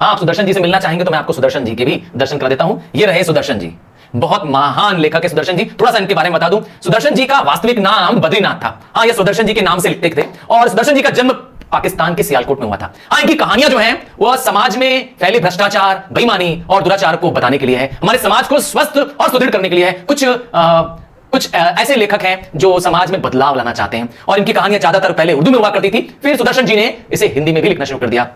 हाँ, आप सुदर्शन जी से मिलना चाहेंगे तो मैं आपको सुदर्शन जी के भी दर्शन करा देता हूं। ये रहे सुदर्शन जी, बहुत महान लेखक है सुदर्शन जी। थोड़ा सा इनके बारे में बता दूं, सुदर्शन जी का वास्तविक नाम बद्रीनाथ था। हाँ, ये सुदर्शन जी के नाम से लिखते थे और सुदर्शन जी का जन्म पाकिस्तान के सियालकोट में हुआ था। हाँ, इनकी कहानियां जो हैं वह समाज में फैले भ्रष्टाचार, बेईमानी और दुराचार को बताने के लिए है, हमारे समाज को स्वस्थ और सुदृढ़ करने के लिए है। कुछ ऐसे लेखक हैं जो समाज में बदलाव लाना चाहते हैं और इनकी कहानियां ज्यादातर पहले उर्दू में हुआ करती थी, फिर सुदर्शन जी ने इसे हिंदी में भी लिखना शुरू कर दिया।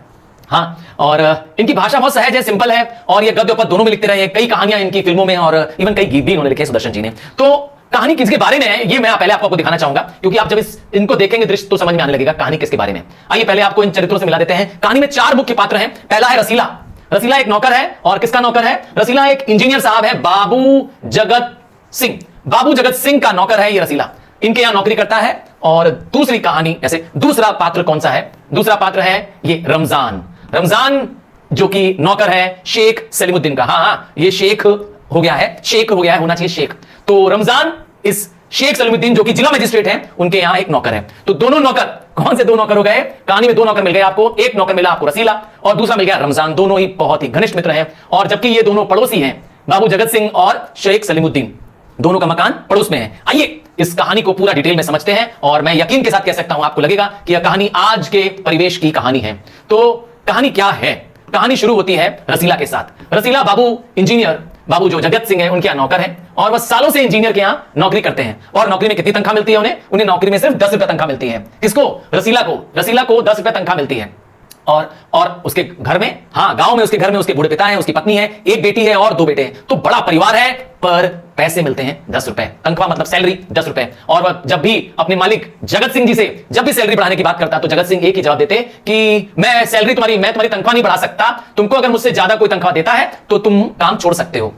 हाँ, और इनकी भाषा बहुत सहज है, सिंपल है और ये गद्य पद्य दोनों में लिखते रहे हैं। कई कहानियां इनकी फिल्मों में और इवन कई गीत भी इन्होंने लिखे सुदर्शन जी ने। तो कहानी किसके बारे में है ये मैं पहले आपको दिखाना चाहूंगा, क्योंकि आप जब इनको देखेंगे दृश्य तो समझ में आने लगेगा कहानी किसके बारे में। आइए पहले आपको इन चरित्रों से मिला देते हैं। कहानी में 4 मुख्य पात्र हैं। पहला है रसीला। रसीला एक नौकर है और किसका नौकर है? रसीला एक इंजीनियर साहब है, बाबू जगत सिंह। बाबू जगत सिंह का नौकर है ये रसीला, इनके यहां नौकरी करता है। और दूसरी कहानी ऐसे, दूसरा पात्र कौन सा है? दूसरा पात्र है ये रमजान। रमजान जो कि नौकर है शेख सलीमुद्दीन का। हाँ, ये शेख हो गया है, शेख हो गया है, होना चाहिए शेख। तो रमजान इस शेख सलीमुद्दीन जो कि जिला मजिस्ट्रेट हैं, उनके यहां एक नौकर है। तो दोनों नौकर, कौन से 2 नौकर हो गए? कहानी में 2 नौकर मिल गए आपको। एक नौकर मिला आपको रसीला और दूसरा मिल गया रमजान। दोनों ही बहुत ही घनिष्ठ मित्र हैं और जबकि ये दोनों पड़ोसी हैं, बाबू जगत सिंह और शेख सलीमुद्दीन, दोनों का मकान पड़ोस में है। आइए इस कहानी को पूरा डिटेल में समझते हैं और मैं यकीन के साथ कह सकता हूं, आपको लगेगा कि यह कहानी आज के परिवेश की कहानी है। तो कहानी क्या है? कहानी शुरू होती है रसीला के साथ। रसीला बाबू इंजीनियर, बाबू जो जगत सिंह है उनके यहां नौकर है और वह सालों से इंजीनियर के यहां नौकरी करते हैं। और नौकरी में कितनी तनख्वाह मिलती है उन्हें नौकरी में सिर्फ 10 रुपए तनख्वाह मिलती है। किसको? रसीला को 10 रुपए तनख्वाह मिलती है। और उसके घर में, हाँ, गांव में उसके घर में उसके बूढ़े पिता हैं, उसकी पत्नी है, एक बेटी है और 2 बेटे हैं। तो बड़ा परिवार है, पर पैसे मिलते हैं 10 रुपए। तनख्वाह मतलब सैलरी 10 रुपए। और वह जब भी अपने मालिक जगत सिंह जी से जब भी सैलरी बढ़ाने की बात करता तो जगत सिंह एक ही जवाब देते कि मैं तुम्हारी तनख्वाह नहीं बढ़ा सकता, तुमको अगर मुझसे ज्यादा कोई तनख्वाह देता है तो तुम काम छोड़ सकते हो।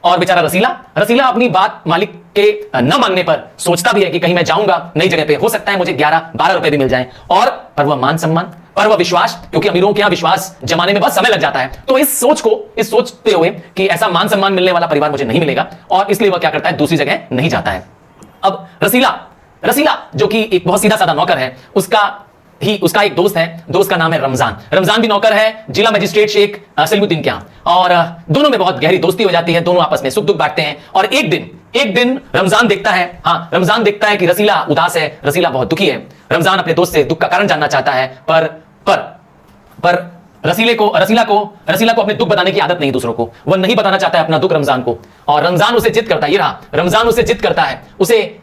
और बेचारा रसीला अपनी बात मालिक के न मानने पर सोचता भी है कि कहीं मैं जाऊंगा नई जगह पे, हो सकता है मुझे 11-12 रुपए भी मिल जाएं। और पर वह मान सम्मान, पर वह विश्वास, क्योंकि अमीरों के यहां विश्वास जमाने में बहुत समय लग जाता है, तो इस सोचते हुए कि ऐसा मान सम्मान मिलने वाला परिवार मुझे नहीं मिलेगा, और इसलिए वह क्या करता है, दूसरी जगह नहीं जाता है। अब रसीला जो कि एक बहुत सीधा साधा नौकर है, उसका एक दोस्त है, दोस्त का नाम है रमजान भी नौकर है जिला मजिस्ट्रेट शेख सलीमुद्दीन के यहां। और दोनों में बहुत गहरी दोस्ती हो जाती है, दोनों आपस में सुख दुख बांटते हैं। और एक दिन रमजान देखता है कि रसीला उदास है, रसीला बहुत दुखी है। रमजान अपने दोस्त से दुख का कारण जानना चाहता है, पर रसीला को अपने दुख बताने की आदत नहीं, दूसरों को वह नहीं बताना चाहता है अपना दुख रमजान को। और रमजान उसे जिद करता है, ये रहा, रमजान उसे जिद करता है, उसे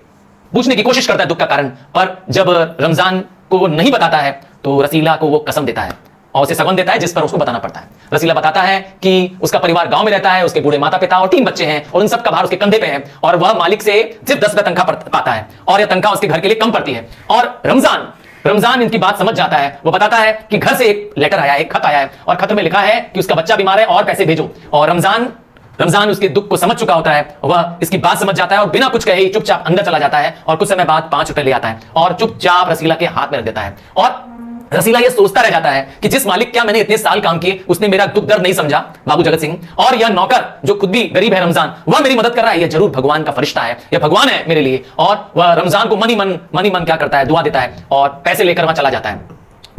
पूछने की कोशिश करता है दुख का कारण। पर जब रमजान को वो नहीं बताता है तो रसीला को वो कसम देता है और उसे सगन देता है जिस पर उसको बताना पड़ता है। रसीला बताता है कि उसका परिवार गांव में रहता है, उसके बूढ़े माता पिता और 3 बच्चे हैं और उन सब का भार उसके कंधे पे है और वह मालिक से सिर्फ 10 रुपए तनख्वाह पाता है और यह तनख्वाह उसके घर के लिए कम पड़ती है। और रमजान इनकी बात समझ जाता है, वो बताता है कि घर से एक लेटर आया है, एक खत आया है और खत में लिखा है कि उसका बच्चा बीमार है और पैसे भेजो। और रमजान उसके दुख को समझ चुका होता है, वह इसकी बात समझ जाता है और बिना कुछ कहे चुपचाप अंदर चला जाता है और कुछ समय बाद 5 रुपए ले आता है और चुपचाप रसीला के हाथ में रख देता है। और रसीला यह सोचता रह जाता है कि जिस मालिक क्या मैंने इतने साल काम किए, उसने मेरा दुख दर्द नहीं समझा, बाबू जगत सिंह, और यह नौकर जो खुद भी गरीब है रमजान, वह मेरी मदद कर रहा है, यह जरूर भगवान का फरिश्ता है, यह भगवान है मेरे लिए। और वह रमजान को मन ही मन क्या करता है, दुआ देता है और पैसे लेकर वहां चला जाता है।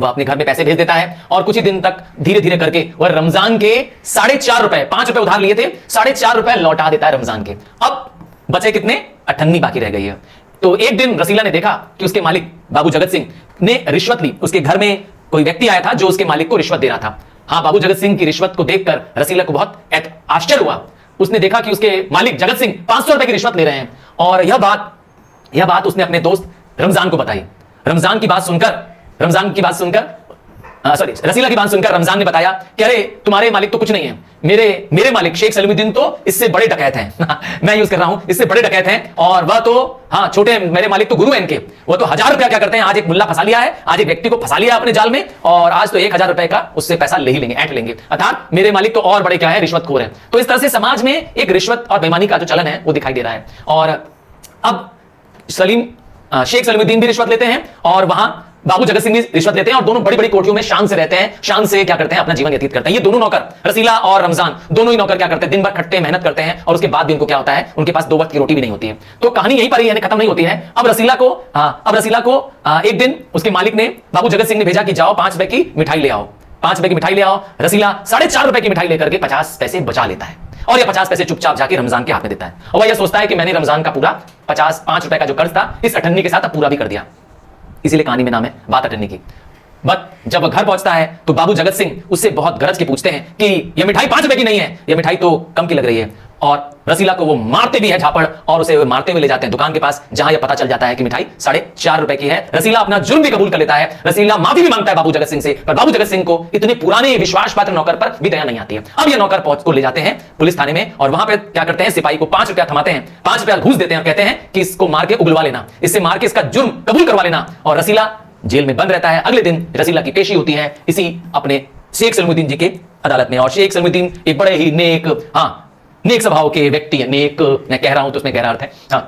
वह अपने घर में पैसे भेज देता है और कुछ ही दिन तक धीरे धीरे करके वह रमजान के 4.5 रुपए, 5 रुपए उधार लिए थे, 4.5 रुपए लौटा देता है रमजान के। अब बचे कितने? 98 बाकी रह गई है। तो एक दिन रसीला ने देखा कि उसके मालिक बाबू जगत सिंह ने रिश्वत ली। उसके घर में कोई व्यक्ति आया था जो उसके मालिक को रिश्वत दे रहा था। हाँ, बाबू जगत सिंह की रिश्वत को देखकर रसीला को बहुत आश्चर्य हुआ। उसने देखा कि उसके मालिक जगत सिंह 500 रुपए की रिश्वत ले रहे हैं और यह बात उसने अपने दोस्त रमजान को बताई। रसीला की बात सुनकर रमजान ने बताया कि अरे तुम्हारे मालिक तो कुछ नहीं है, मेरे मालिक शेख सलीमुद्दीन तो इससे बड़े डकैत हैं। मैं यूज कर रहा हूं, इससे बड़े डकैत हैं और वह तो हाँ छोटे, मेरे मालिक तो गुरु हैं इनके। वो तो 1000 रुपया क्या करते हैं, आज एक मुल्ला फंसा लिया है, आज एक व्यक्ति को फंसा लिया अपने जाल में और आज तो 1000 रुपए का उससे पैसा ले ही लेंगे, ऐंठ लेंगे। अर्थात मेरे मालिक तो और बड़े क्या है, रिश्वतखोर है। तो इस तरह से समाज में एक रिश्वत और बेईमानी का जो चलन है वो दिखाई दे रहा है। और अब शेख सलीमुद्दीन भी रिश्वत लेते हैं और वहां बाबू जगत सिंह भी रिश्वत लेते हैं और दोनों बड़ी बड़ी कोठरियों में शान से रहते हैं, शान से क्या करते हैं, अपना जीवन व्यतीत करते हैं। ये दोनों नौकर, रसीला और रमजान, दोनों ही नौकर क्या करते हैं, दिन भर खटते मेहनत करते हैं और उसके बाद भी उनको क्या होता है, उनके पास 2 वक्त की रोटी भी नहीं होती है। तो कहानी यहीं पर ही खत्म नहीं होती है। अब रसीला को एक दिन उसके मालिक ने, बाबू जगत सिंह ने भेजा कि जाओ 5 रुपए की मिठाई ले आओ। 5 रुपए की मिठाई ले आओ, रसीला 4.5 रुपए की मिठाई लेकर के 50 पैसे बचा लेता है और ये 50 पैसे चुपचाप जाके रमजान के हाथ में देता है। और वह यह सोचता है कि मैंने रमजान का पूरा 5 रुपए का जो कर्ज था इस अठन्नी के साथ अब पूरा भी कर दिया। इसीलिए कहानी में नाम है बात अठन्नी की। बट जब वह घर पहुंचता है तो बाबू जगत सिंह उससे बहुत गरज के पूछते हैं कि यह मिठाई 5 रुपए की नहीं है, यह मिठाई तो कम की लग रही है। और रसीला को वो मारते भी है झापड़ और उसे मारते हुए ले जाते हैं दुकान के पास, जहां यह पता चल जाता है कि मिठाई 4.5 रुपए की है। रसीला अपना जुर्म भी कबूल कर लेता है, रसीला माफी भी मांगता है बाबू जगत सिंह से, पर बाबू जगत सिंह को इतने पुराने विश्वास पात्र नौकर पर भी दया नहीं आती है। अब यह नौकर को ले जाते हैं पुलिस थाने में और वहां पर क्या करते हैं, सिपाही को 5 रुपया थमाते हैं, 5 रुपया घूस देते हैं और कहते हैं कि इसको मार के उगलवा लेना, इससे मार के इसका जुर्म कबूल करवा लेना। और रसीला जेल में बंद रहता है। अगले दिन रसीला की पेशी होती है इसी अपने शेख सलीमुद्दीन जी के अदालत में। और शेख सलीमुद्दीन एक बड़े ही नेक स्वभाव के व्यक्ति है। नेक मैं कह रहा हूं तो उसमें गहरा अर्थ है।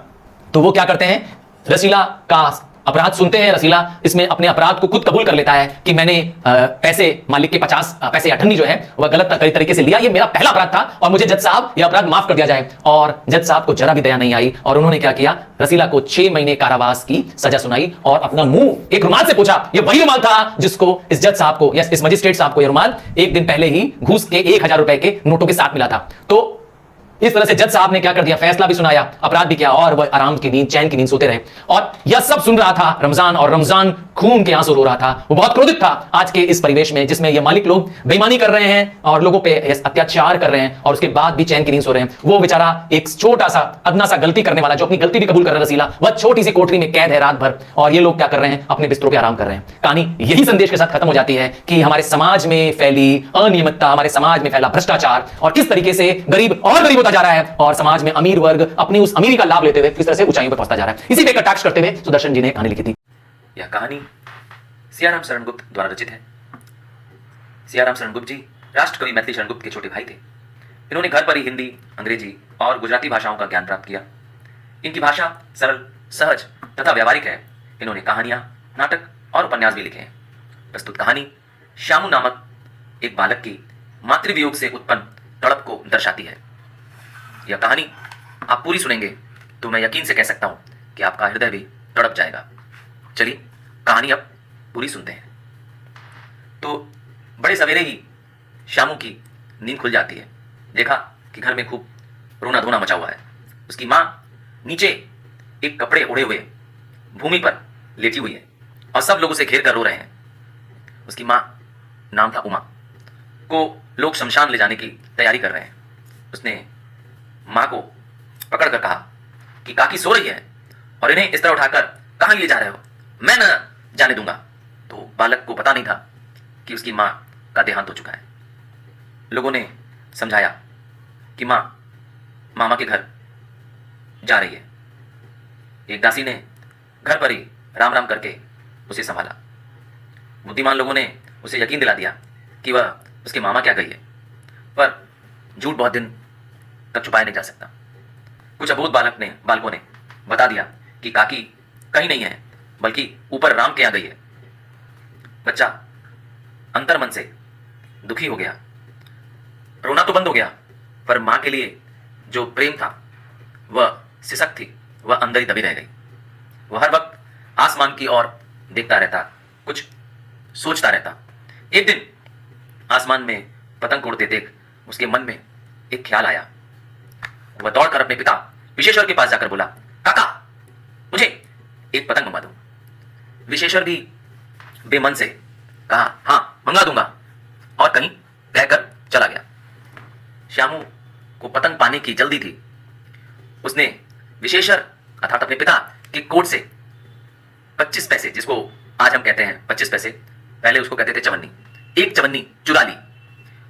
तो वो क्या करते हैं, रसीला का अपराध सुनते हैं। रसीला इसमें अपने अपराध को खुद कबूल कर लेता है कि मैंने पैसे मालिक के 50 पैसे अठन्नी जो है वह गलत तरीके से लिया, ये मेरा पहला अपराध था और मुझे जज साहब यह अपराध माफ कर दिया जाए। और जज साहब को जरा भी दया नहीं आई और उन्होंने क्या किया, रसीला को 6 महीने कारावास की सजा सुनाई और अपना मुंह एक रुमाल से पोंछा। यह वही रुमाल था जिसको इस जज साहब को या इस मजिस्ट्रेट साहब को यह रुमाल एक दिन पहले ही घूस के 1000 रुपए के नोटों के साथ मिला था। तो इस तरह से जज साहब ने क्या कर दिया, फैसला भी सुनाया, अपराध भी किया और वह आराम की नींद, चैन की नींद सोते रहे। और यह सब सुन रहा था रमजान, और रमजान खून के आंसू रो रहा था। वो बहुत क्रोधित था आज के इस परिवेश में जिसमें ये मालिक लोग बेईमानी कर रहे हैं और लोगों पे अत्याचार कर रहे हैं और उसके बाद भी चैन की नींद सो रहे हैं। वो बेचारा एक छोटा सा अदना सा गलती करने वाला जो अपनी गलती भी कबूल कर रहा है, रसीला वह छोटी सी कोठरी में कैद है रात भर और ये लोग क्या कर रहे हैं, अपने बिस्तरों पे आराम कर रहे हैं। कहानी यही संदेश के साथ खत्म हो जाती है कि हमारे समाज में फैली अनियमितता, हमारे समाज में फैला भ्रष्टाचार और किस तरीके से गरीब और गरीब होता जा रहा है और समाज में अमीर वर्ग अपनी उस अमीरी का लाभ लेते हुए किस तरह से ऊंचाइयों पर पहुंचता जा रहा है। इसी पे कटाक्ष करते हुए सुदर्शन जी ने कहानी लिखी थी। यह कहानी सियाराम शरण गुप्त द्वारा रचित है। सियाराम शरण गुप्त जी राष्ट्रकवि मैथिली शरण गुप्त के छोटे भाई थे। इन्होंने घर पर ही हिंदी, अंग्रेजी और गुजराती भाषाओं का ज्ञान प्राप्त किया। इनकी भाषा सरल, सहज तथा व्यावहारिक है। इन्होंने कहानियां, नाटक और उपन्यास भी लिखे हैं। प्रस्तुत कहानी श्यामू नामक एक बालक की मातृवियोग से उत्पन्न तड़प को दर्शाती है। यह कहानी आप पूरी सुनेंगे तो मैं यकीन से कह सकता हूं कि आपका हृदय भी तड़प जाएगा। चलिए कहानी अब पूरी सुनते हैं। तो बड़े सवेरे ही श्यामू की नींद खुल जाती है। देखा कि घर में खूब रोना धोना मचा हुआ है। उसकी माँ नीचे एक कपड़े ओढ़े हुए भूमि पर लेटी हुई है और सब लोग उसे घेर कर रो रहे हैं। उसकी माँ, नाम था उमा, को लोग शमशान ले जाने की तैयारी कर रहे हैं। उसने माँ को पकड़कर कहा कि काकी सो रही है और इन्हें इस तरह उठाकर कहाँ ले जा रहे हो, मैं न जाने दूंगा। तो बालक को पता नहीं था कि उसकी माँ का देहांत हो चुका है। लोगों ने समझाया कि माँ मामा के घर जा रही है। एक दासी ने घर पर ही राम राम करके उसे संभाला। बुद्धिमान लोगों ने उसे यकीन दिला दिया कि वह उसके मामा क्या गई है, पर झूठ बहुत दिन तक छुपाया नहीं जा सकता। कुछ अबोध बालकों ने बता दिया कि काकी कहीं नहीं है बल्कि ऊपर राम के यहाँ गई है। बच्चा अंतर मन से दुखी हो गया। रोना तो बंद हो गया पर मां के लिए जो प्रेम था वह सिसक थी, वह अंदर ही दबी रह गई। वह हर वक्त आसमान की ओर देखता रहता, कुछ सोचता रहता। एक दिन आसमान में पतंग उड़ते देख उसके मन में एक ख्याल आया। वह दौड़कर अपने पिता विशेश्वर के पास जाकर बोला, काका मुझे एक पतंग मंगवा दो। विशेश्वर भी बेमन से कहा, हाँ मंगा दूंगा, और कहीं कहकर चला गया। श्यामू को पतंग पाने की जल्दी थी। उसने विशेश्वर अर्थात अपने पिता के कोट से 25 पैसे, जिसको आज हम कहते हैं 25 पैसे, पहले उसको कहते थे चवन्नी, एक चवन्नी चुरा ली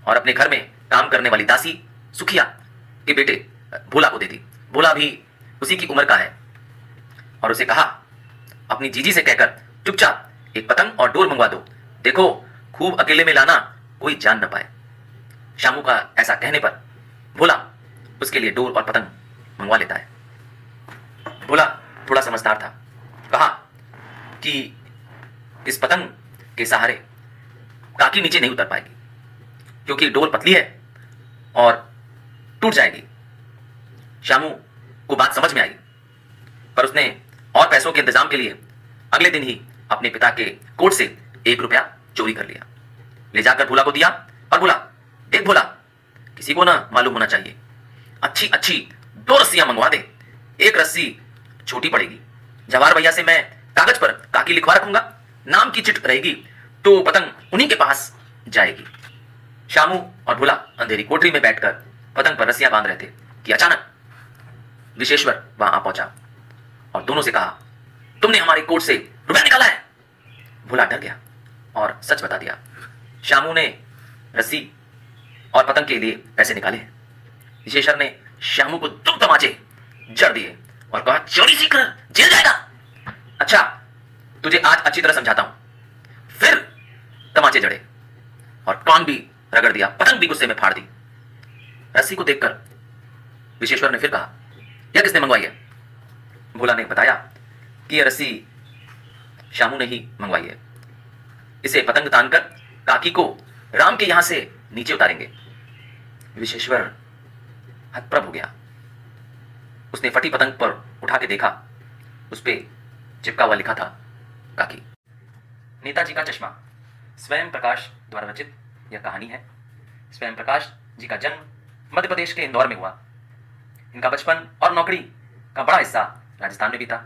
और अपने घर में काम करने वाली दासी सुखिया के बेटे भोला को दे दी। भोला भी उसी की उम्र का है और उसे कहा, अपनी जीजी से कहकर चुपचाप एक पतंग और डोर मंगवा दो, देखो खूब अकेले में लाना, कोई जान न पाए। श्यामू का ऐसा कहने पर भोला उसके लिए डोर और पतंग मंगवा लेता है। भोला थोड़ा समझदार था। कहा कि इस पतंग के सहारे काकी नीचे नहीं उतर पाएगी क्योंकि डोर पतली है और टूट जाएगी। श्यामू को बात समझ में आई पर उसने और पैसों के इंतजाम के लिए अगले दिन ही अपने पिता के कोट से 1 रुपया चोरी कर लिया। ले जाकर भोला को दिया और बोला, देख भोला, किसी को ना मालूम होना चाहिए, अच्छी अच्छी 2 रस्सियां मंगवा दे, एक रस्सी छोटी पड़ेगी, जवाहर भैया से मैं कागज पर काकी लिखवा रखूंगा, नाम की चिट रहेगी तो पतंग उन्हीं के पास जाएगी। शामू और भोला अंधेरी कोठरी में बैठकर पतंग पर रस्सियां बांध रहे थे कि अचानक विशेश्वर वहां आ पहुंचा और दोनों से कहा, तुमने हमारे कोट से रुपया निकाला है। भोला डर गया और सच बता दिया। शामू ने रस्सी और पतंग के लिए पैसे निकाले। विशेश्वर ने शामू को 2 तमाचे जड़ दिए और कहा, चोरी सीखकर जेल जाएगा। अच्छा, तुझे आज अच्छी तरह समझाता हूं। फिर तमाचे जड़े और कान भी रगड़ दिया, पतंग भी गुस्से में फाड़ दी। रस्सी को देखकर विशेश्वर ने फिर कहा, यह किसने मंगवाई है? भोला ने बताया कि यह रस्सी शामू ने ही मंगवाई है। इसे पतंग तानकर काकी को राम के यहां से नीचे उतारेंगे। विशेश्वर हतप्रभ हो गया। उसने फटी पतंग पर उठा के देखा, उस पे चिपका हुआ लिखा था, काकी। नेताजी का चश्मा स्वयं प्रकाश द्वारा रचित यह कहानी है। स्वयं प्रकाश जी का जन्म मध्य प्रदेश के इंदौर में हुआ। इनका बचपन और नौकरी का बड़ा हिस्सा राजस्थान में बीता।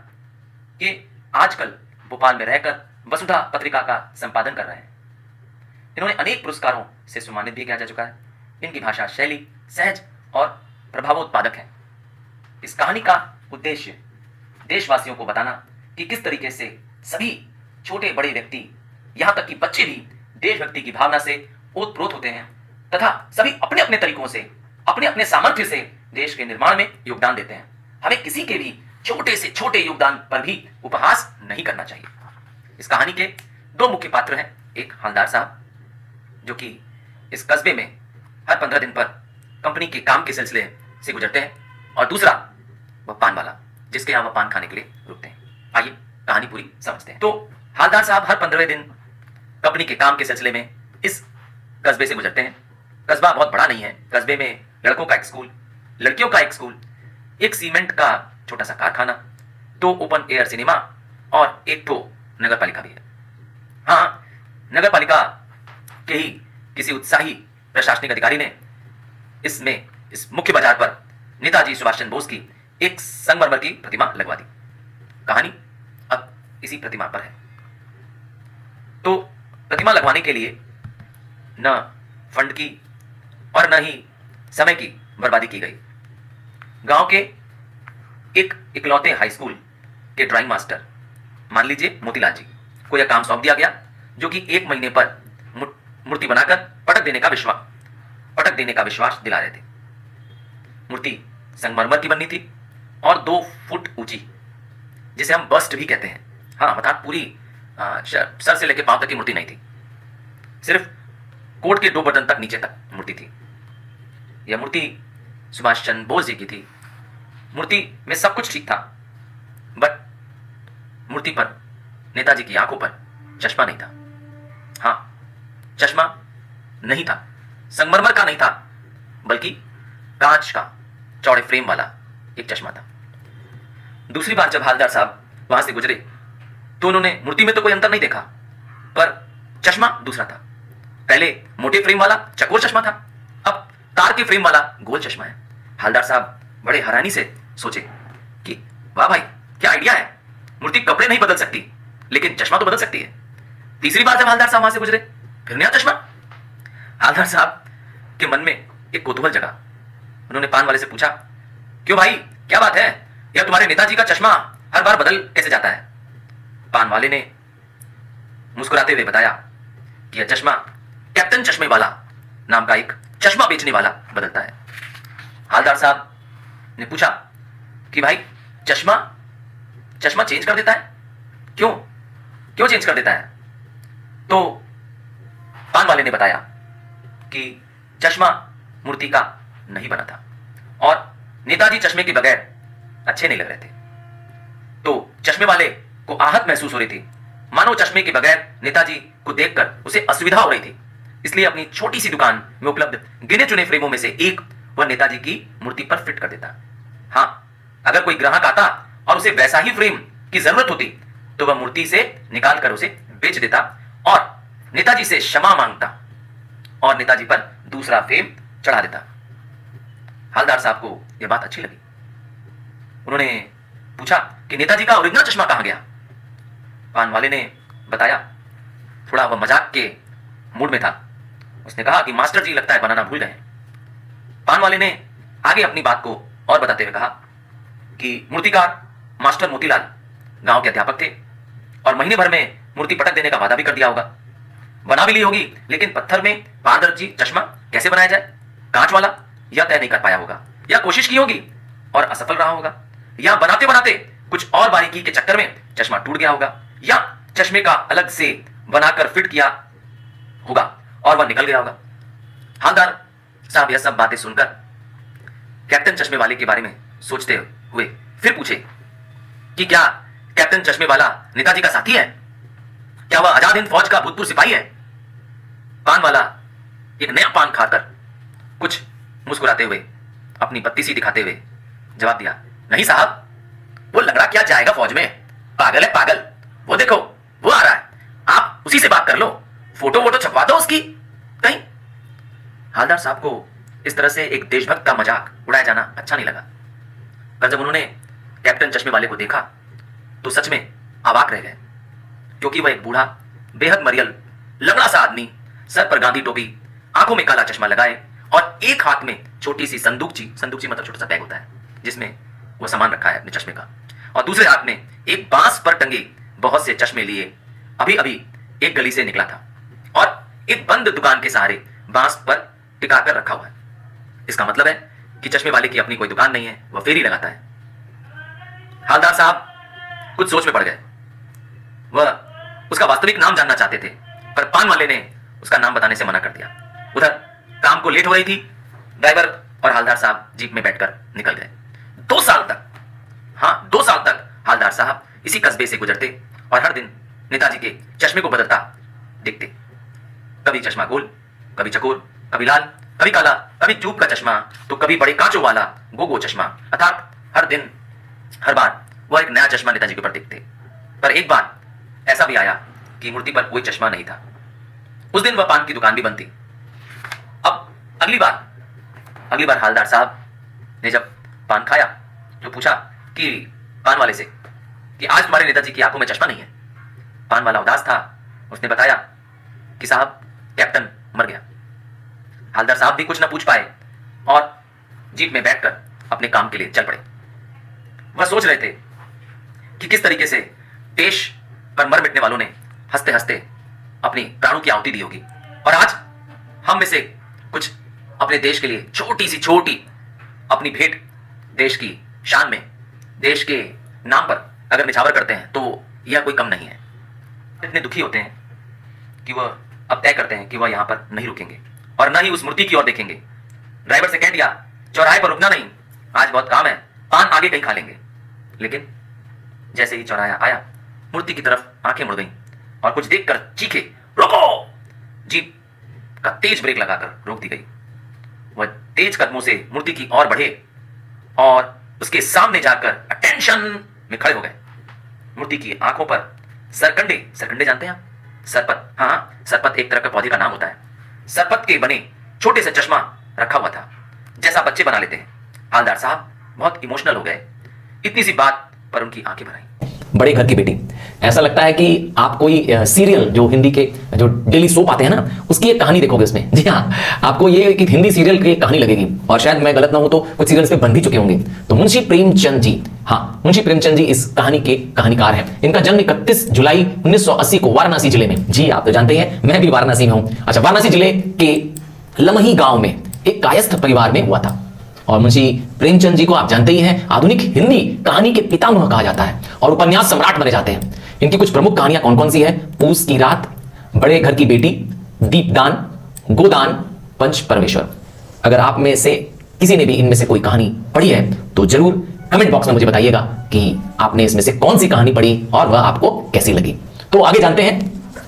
ये आजकल भोपाल में रहकर वसुधा पत्रिका का संपादन कर रहे हैं। इन्होंने अनेक पुरस्कारों से सम्मानित भी किया जा चुका है। इनकी भाषा शैली सहज और प्रभावोत्पादक है। इस कहानी का उद्देश्य देशवासियों को बताना कि किस तरीके से सभी छोटे बड़े व्यक्ति, यहां तक कि बच्चे भी देशभक्ति की भावना से ओतप्रोत होते हैं तथा सभी अपने अपने तरीकों से, अपने अपने सामर्थ्य से देश के निर्माण में योगदान देते हैं। हमें किसी के भी छोटे से छोटे योगदान पर भी उपहास नहीं करना चाहिए। इस कहानी के 2 मुख्य पात्र हैं। एक हवलदार साहब, जो कि इस कस्बे में हर 15 दिन पर कंपनी के काम के सिलसिले से गुजरते हैं, और दूसरा वह पान वाला, जिसके यहाँ वह पान खाने के लिए रुकते हैं। आइए कहानी पूरी समझते हैं। तो हवलदार साहब हर 15वें दिन कंपनी के काम के सिलसिले में इस कस्बे से गुजरते हैं। कस्बा बहुत बड़ा नहीं है। कस्बे में लड़कों का एक स्कूल, लड़कियों का एक स्कूल, एक सीमेंट का छोटा सा कारखाना, 2 ओपन एयर सिनेमा और एक तो नगर पालिका भी है। हाँ, नगर पालिका के ही किसी उत्साही प्रशासनिक अधिकारी ने इस मुख्य बाजार पर नेताजी सुभाष चंद्र बोस की एक संगमरमर की प्रतिमा लगवा दी। कहानी अब इसी प्रतिमा पर है। तो प्रतिमा लगवाने के लिए न फंड की और न ही समय की बर्बादी की गई। गांव के एक इकलौते हाई स्कूल के ड्राइंग मास्टर, मान लीजिए मोतीलाल जी, को यह काम सौंप दिया गया, जो कि 1 महीने पर मूर्ति बनाकर पटक देने का विश्वास दिला रहे थे। मूर्ति संगमरमर की बननी थी और 2 फुट ऊंची, जिसे हम बस्ट भी कहते हैं। हाँ, अर्थात पूरी सर से लेकर पांव तक की मूर्ति नहीं थी, सिर्फ कोट के 2 बटन तक नीचे तक मूर्ति थी। यह मूर्ति सुभाष चंद्र बोस जी की थी। मूर्ति में सब कुछ ठीक था, बट मूर्ति पर, नेताजी की आंखों पर चश्मा नहीं था। हाँ, चश्मा नहीं था, संगमरमर का नहीं था, बल्कि कांच का चौड़े फ्रेम वाला एक चश्मा था। दूसरी बार जब हवलदार साहब वहां से गुजरे तो उन्होंने मूर्ति में तो कोई अंतर नहीं देखा, पर चश्मा दूसरा था। पहले मोटे फ्रेम वाला चकोर चश्मा था, अब तार के फ्रेम वाला गोल चश्मा है। हवलदार साहब बड़े हैरानी से सोचे कि वाह भाई, क्या आइडिया है। मूर्ति कपड़े नहीं बदल सकती, लेकिन चश्मा तो बदल सकती है। तीसरी बार जब हवलदार साहब वहां से गुजरे, फिर नया चश्मा। हवलदार साहब के मन में एक कौतूहल जगा। उन्होंने पान वाले से पूछा, क्यों भाई, क्या बात है, यह तुम्हारे नेताजी का चश्मा हर बार बदल कैसे जाता है? पान वाले ने मुस्कुराते हुए बताया कि यह चश्मा कैप्टन चश्मे वाला नाम का एक चश्मा बेचने वाला बदलता है। हवलदार साहब ने पूछा कि भाई, चश्मा चेंज कर देता है? क्यों चेंज कर देता है? तो पान वाले ने बताया कि चश्मा मूर्ति का नहीं बना था और नेताजी चश्मे के बगैर अच्छे नहीं लग रहे थे। तो चश्मे वाले को आहत महसूस हो रही थी, मानो चश्मे के बगैर नेताजी को देखकर उसे असुविधा हो रही थी। इसलिए अपनी छोटी सी दुकान में उपलब्ध गिने चुने फ्रेमों में से एक वह नेताजी की मूर्ति पर फिट कर देता। हाँ, अगर कोई ग्राहक आता और उसे वैसा ही फ्रेम की जरूरत होती तो वह मूर्ति से निकालकर उसे बेच देता और नेताजी से क्षमा मांगता और नेताजी पर दूसरा फेम चढ़ा देता। हवलदार साहब को यह बात अच्छी लगी। उन्होंने पूछा कि नेताजी का ओरिजिनल चश्मा कहां गया। पान वाले ने बताया, थोड़ा वह मजाक के मूड में था। उसने कहा कि मास्टर जी लगता है बनाना भूल गए। पान वाले ने आगे अपनी बात को और बताते हुए कहा कि मूर्तिकार मास्टर मोतीलाल गांव के अध्यापक थे और महीने भर में मूर्ति पटक देने का वादा भी कर दिया होगा। बना भी ली होगी, लेकिन पत्थर में पारदर्शी चश्मा कैसे बनाया जाए, कांच वाला, यह तय नहीं कर पाया होगा, या कोशिश की होगी और असफल रहा होगा, या बनाते बनाते कुछ और बारीकी के चक्कर में चश्मा टूट गया होगा, या चश्मे का अलग से बनाकर फिट किया होगा और वह निकल गया होगा। हवलदार साहब यह सब बातें सुनकर कैप्टन चश्मे वाले के बारे में सोचते हुए फिर पूछे कि क्या कैप्टन चश्मे वाला नेताजी का साथी है? क्या वह आजाद हिंद फौज का भूतपूर्व सिपाही है? पान वाला एक नया पान खाकर कुछ मुस्कुराते हुए अपनी बत्ती सी दिखाते हुए जवाब दिया, नहीं साहब, वो लंगड़ा क्या जाएगा फौज में, पागल है पागल। वो देखो वो आ रहा है, आप उसी से बात कर लो, फोटो वोटो छपवा दो उसकी कहीं। हवलदार साहब को इस तरह से एक देशभक्त का मजाक उड़ाया जाना अच्छा नहीं लगा, पर जब उन्होंने कैप्टन चश्मे वाले को देखा तो सच में अवाक रह गए, क्योंकि वह एक बूढ़ा बेहद मरियल लंगड़ा सा आदमी, सर पर गांधी टोपी, आंखों में काला चश्मा लगाए और एक हाथ में छोटी सी संदूकची मतलब छोटा सा बैग होता है जिसमें वो सामान रखा है अपने चश्मे का, और दूसरे हाथ में एक बांस पर टंगे बहुत से चश्मे लिए अभी अभी एक गली से निकला था और एक बंद दुकान के सहारे बांस पर टिकाकर रखा हुआ है। इसका मतलब है कि चश्मे वाले की अपनी कोई दुकान नहीं है, वह फेरी लगाता है। हवलदार साहब कुछ सोच में पड़ गए। वह उसका वास्तविक नाम जानना चाहते थे, पर पान वाले ने उसका नाम बताने से मना कर दिया। उधर काम को लेट हो रही थी। ड्राइवर और हवलदार साहब जीप में बैठकर निकल गए। 2 साल तक हवलदार साहब इसी कस्बे से गुजरते और हर दिन नेताजी के चश्मे को बदलता देखते। कभी चश्मा गोल, कभी चकोर, कभी लाल, कभी काला, कभी ट्यूब का चश्मा, तो कभी बड़े कांचों वाला गोगो चश्मा। अर्थात हर बार वह एक नया चश्मा नेताजी के ऊपर देखते। पर एक बार ऐसा भी आया कि मूर्ति पर कोई चश्मा नहीं था। उस दिन वह पान की दुकान भी बंद थी। अब अगली बार हवलदार साहब ने जब पान खाया तो पूछा कि पान वाले से कि आज तुम्हारे नेताजी की आंखों में चश्मा नहीं है। पान वाला उदास था। उसने बताया कि साहब, कैप्टन मर गया। हवलदार साहब भी कुछ ना पूछ पाए और जीप में बैठकर अपने काम के लिए चल पड़े। वह सोच रहे थे कि किस तरीके से देश पर मर मिटने वालों ने हंसते हंसते अपनी प्राणों की आहुति दी होगी, और आज हम में से कुछ अपने देश के लिए छोटी अपनी भेंट देश की शान में, देश के नाम पर अगर निछावर करते हैं तो यह कोई कम नहीं है। इतने दुखी होते हैं कि वह अब तय करते हैं कि वह यहां पर नहीं रुकेंगे और न ही उस मूर्ति की ओर देखेंगे। ड्राइवर से कह दिया, चौराहे पर रुकना नहीं, आज बहुत काम है, पान आगे कहीं खा लेंगे। लेकिन जैसे ही चौराहा आया, मूर्ति की तरफ आंखें मुड़ गईं और कुछ देखकर चीखे, रोको! जीप का तेज ब्रेक लगाकर रोक दी गई। वह तेज कदमों से मूर्ति की ओर बढ़े और उसके सामने जाकर अटेंशन में खड़े हो गए। मूर्ति की आंखों पर सरकंडे जानते हैं आप? सरपत, हाँ, सरपत एक तरह का पौधे का नाम होता है। सरपत के बने छोटे से चश्मा रखा हुआ था, जैसा बच्चे बना लेते हैं। हवलदार साहब बहुत इमोशनल हो गए। इतनी सी बात पर उनकी आंखें भर आई। बड़े घर की बेटी, ऐसा लगता है कि आप कोई सीरियल, जो हिंदी के जो डेली सोप आते हैं ना, उसकी एक कहानी देखोगे उसमें। जी हाँ, आपको ये कि हिंदी सीरियल की कहानी लगेगी, और शायद मैं गलत ना हूं तो कुछ सीरियल्स पे बन भी चुके होंगे। तो मुंशी प्रेमचंद जी, हाँ, मुंशी प्रेमचंद जी इस कहानी के कहानीकार हैं। इनका जन्म 31 जुलाई 1980 को वाराणसी जिले में, जी आप तो जानते हैं मैं भी वाराणसी में हूं। अच्छा, वाराणसी जिले के लमही गांव में एक कायस्थ परिवार में हुआ था। और मुंशी प्रेमचंद जी को आप जानते ही हैं, आधुनिक हिंदी कहानी के पितामह कहा जाता है और उपन्यास सम्राट माने जाते हैं। इनकी कुछ प्रमुख कहानियां कौन कौन सी है? पूस की रात, बड़े घर की बेटी, दीपदान, गोदान, पंच परमेश्वर। अगर आप में से किसी ने भी इनमें से कोई कहानी पढ़ी है तो जरूर कमेंट बॉक्स में मुझे बताइएगा कि आपने इसमें से कौन सी कहानी पढ़ी और वह आपको कैसी लगी। तो आगे जानते हैं,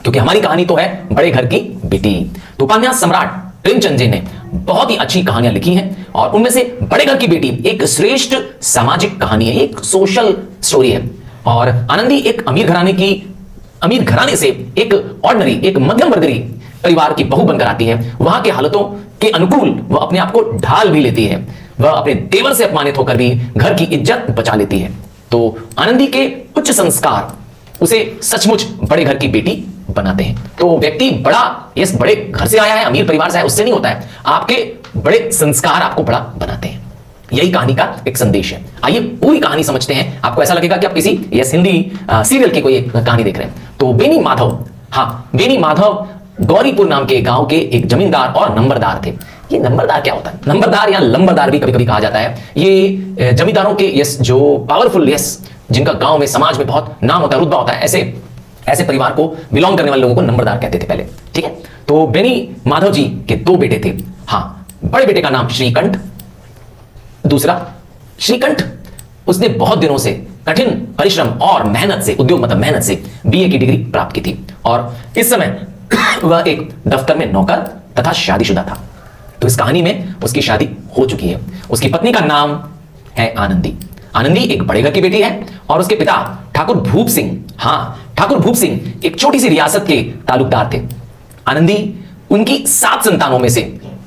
क्योंकि हमारी कहानी तो है बड़े घर की बेटी। तो उपन्यास सम्राट प्रेमचंद जी ने बहुत ही अच्छी कहानियां लिखी हैं और उनमें से बड़े घर की बेटी एक श्रेष्ठ सामाजिक कहानी है, एक सोशल स्टोरी है। और आनंदी एक अमीर घराने से एक ऑर्डिनरी, एक मध्यम वर्गीय परिवार की बहू बनकर आती है, वहां के हालातों के अनुकूल वह अपने आप को ढाल भी लेती है। वह अपने देवर से अपमानित होकर भी घर की इज्जत बचा लेती है। तो आनंदी के उच्च संस्कार उसे सचमुच बड़े घर की बेटी बनाते हैं। तो व्यक्ति बड़े घर से आया है, अमीर परिवार से आया, उससे नहीं होता है। आपके बड़े संस्कार आपको बड़ा बनाते हैं। यही कहानी का एक संदेश है। आइए पूरी कहानी समझते हैं। आपको ऐसा लगेगा कि आप किसी हिंदी सीरियल की कोई एक कहानी देख रहे हैं। तो बेनी माधव, बेनी माधव गौरीपुर नाम के गांव के एक जमींदार और नंबरदार थे। ये नंबरदार क्या होता है? नंबरदार या लंबरदार भी कभी कभी कहा जाता है। ये जमींदारों के जो पावरफुल जिनका गांव में समाज में बहुत नाम होता है, रुतबा होता है, ऐसे परिवार को बिलोंग करने वाले लोगों को नंबरदार कहते थे पहले। ठीक है। तो बेनी माधव जी के 2 बेटे थे। बड़े बेटे का नाम श्रीकंठ, दूसरा श्रीकंठ उसने बहुत दिनों से कठिन परिश्रम और मेहनत से, उद्योग मतलब मेहनत से बीए की डिग्री प्राप्त की थी और इस समय वह एक दफ्तर में नौकर तथा शादीशुदा था। तो इस कहानी में उसकी शादी हो चुकी है। उसकी पत्नी का नाम है आनंदी। आनंदी एक बड़े घर की बेटी है और उसके पिता ठाकुर भूप सिंह, ठाकुर भूप सिंह एक छोटी सी रियासत के तालुकदार थे। आनंदी उनकी 7 संतानों में से,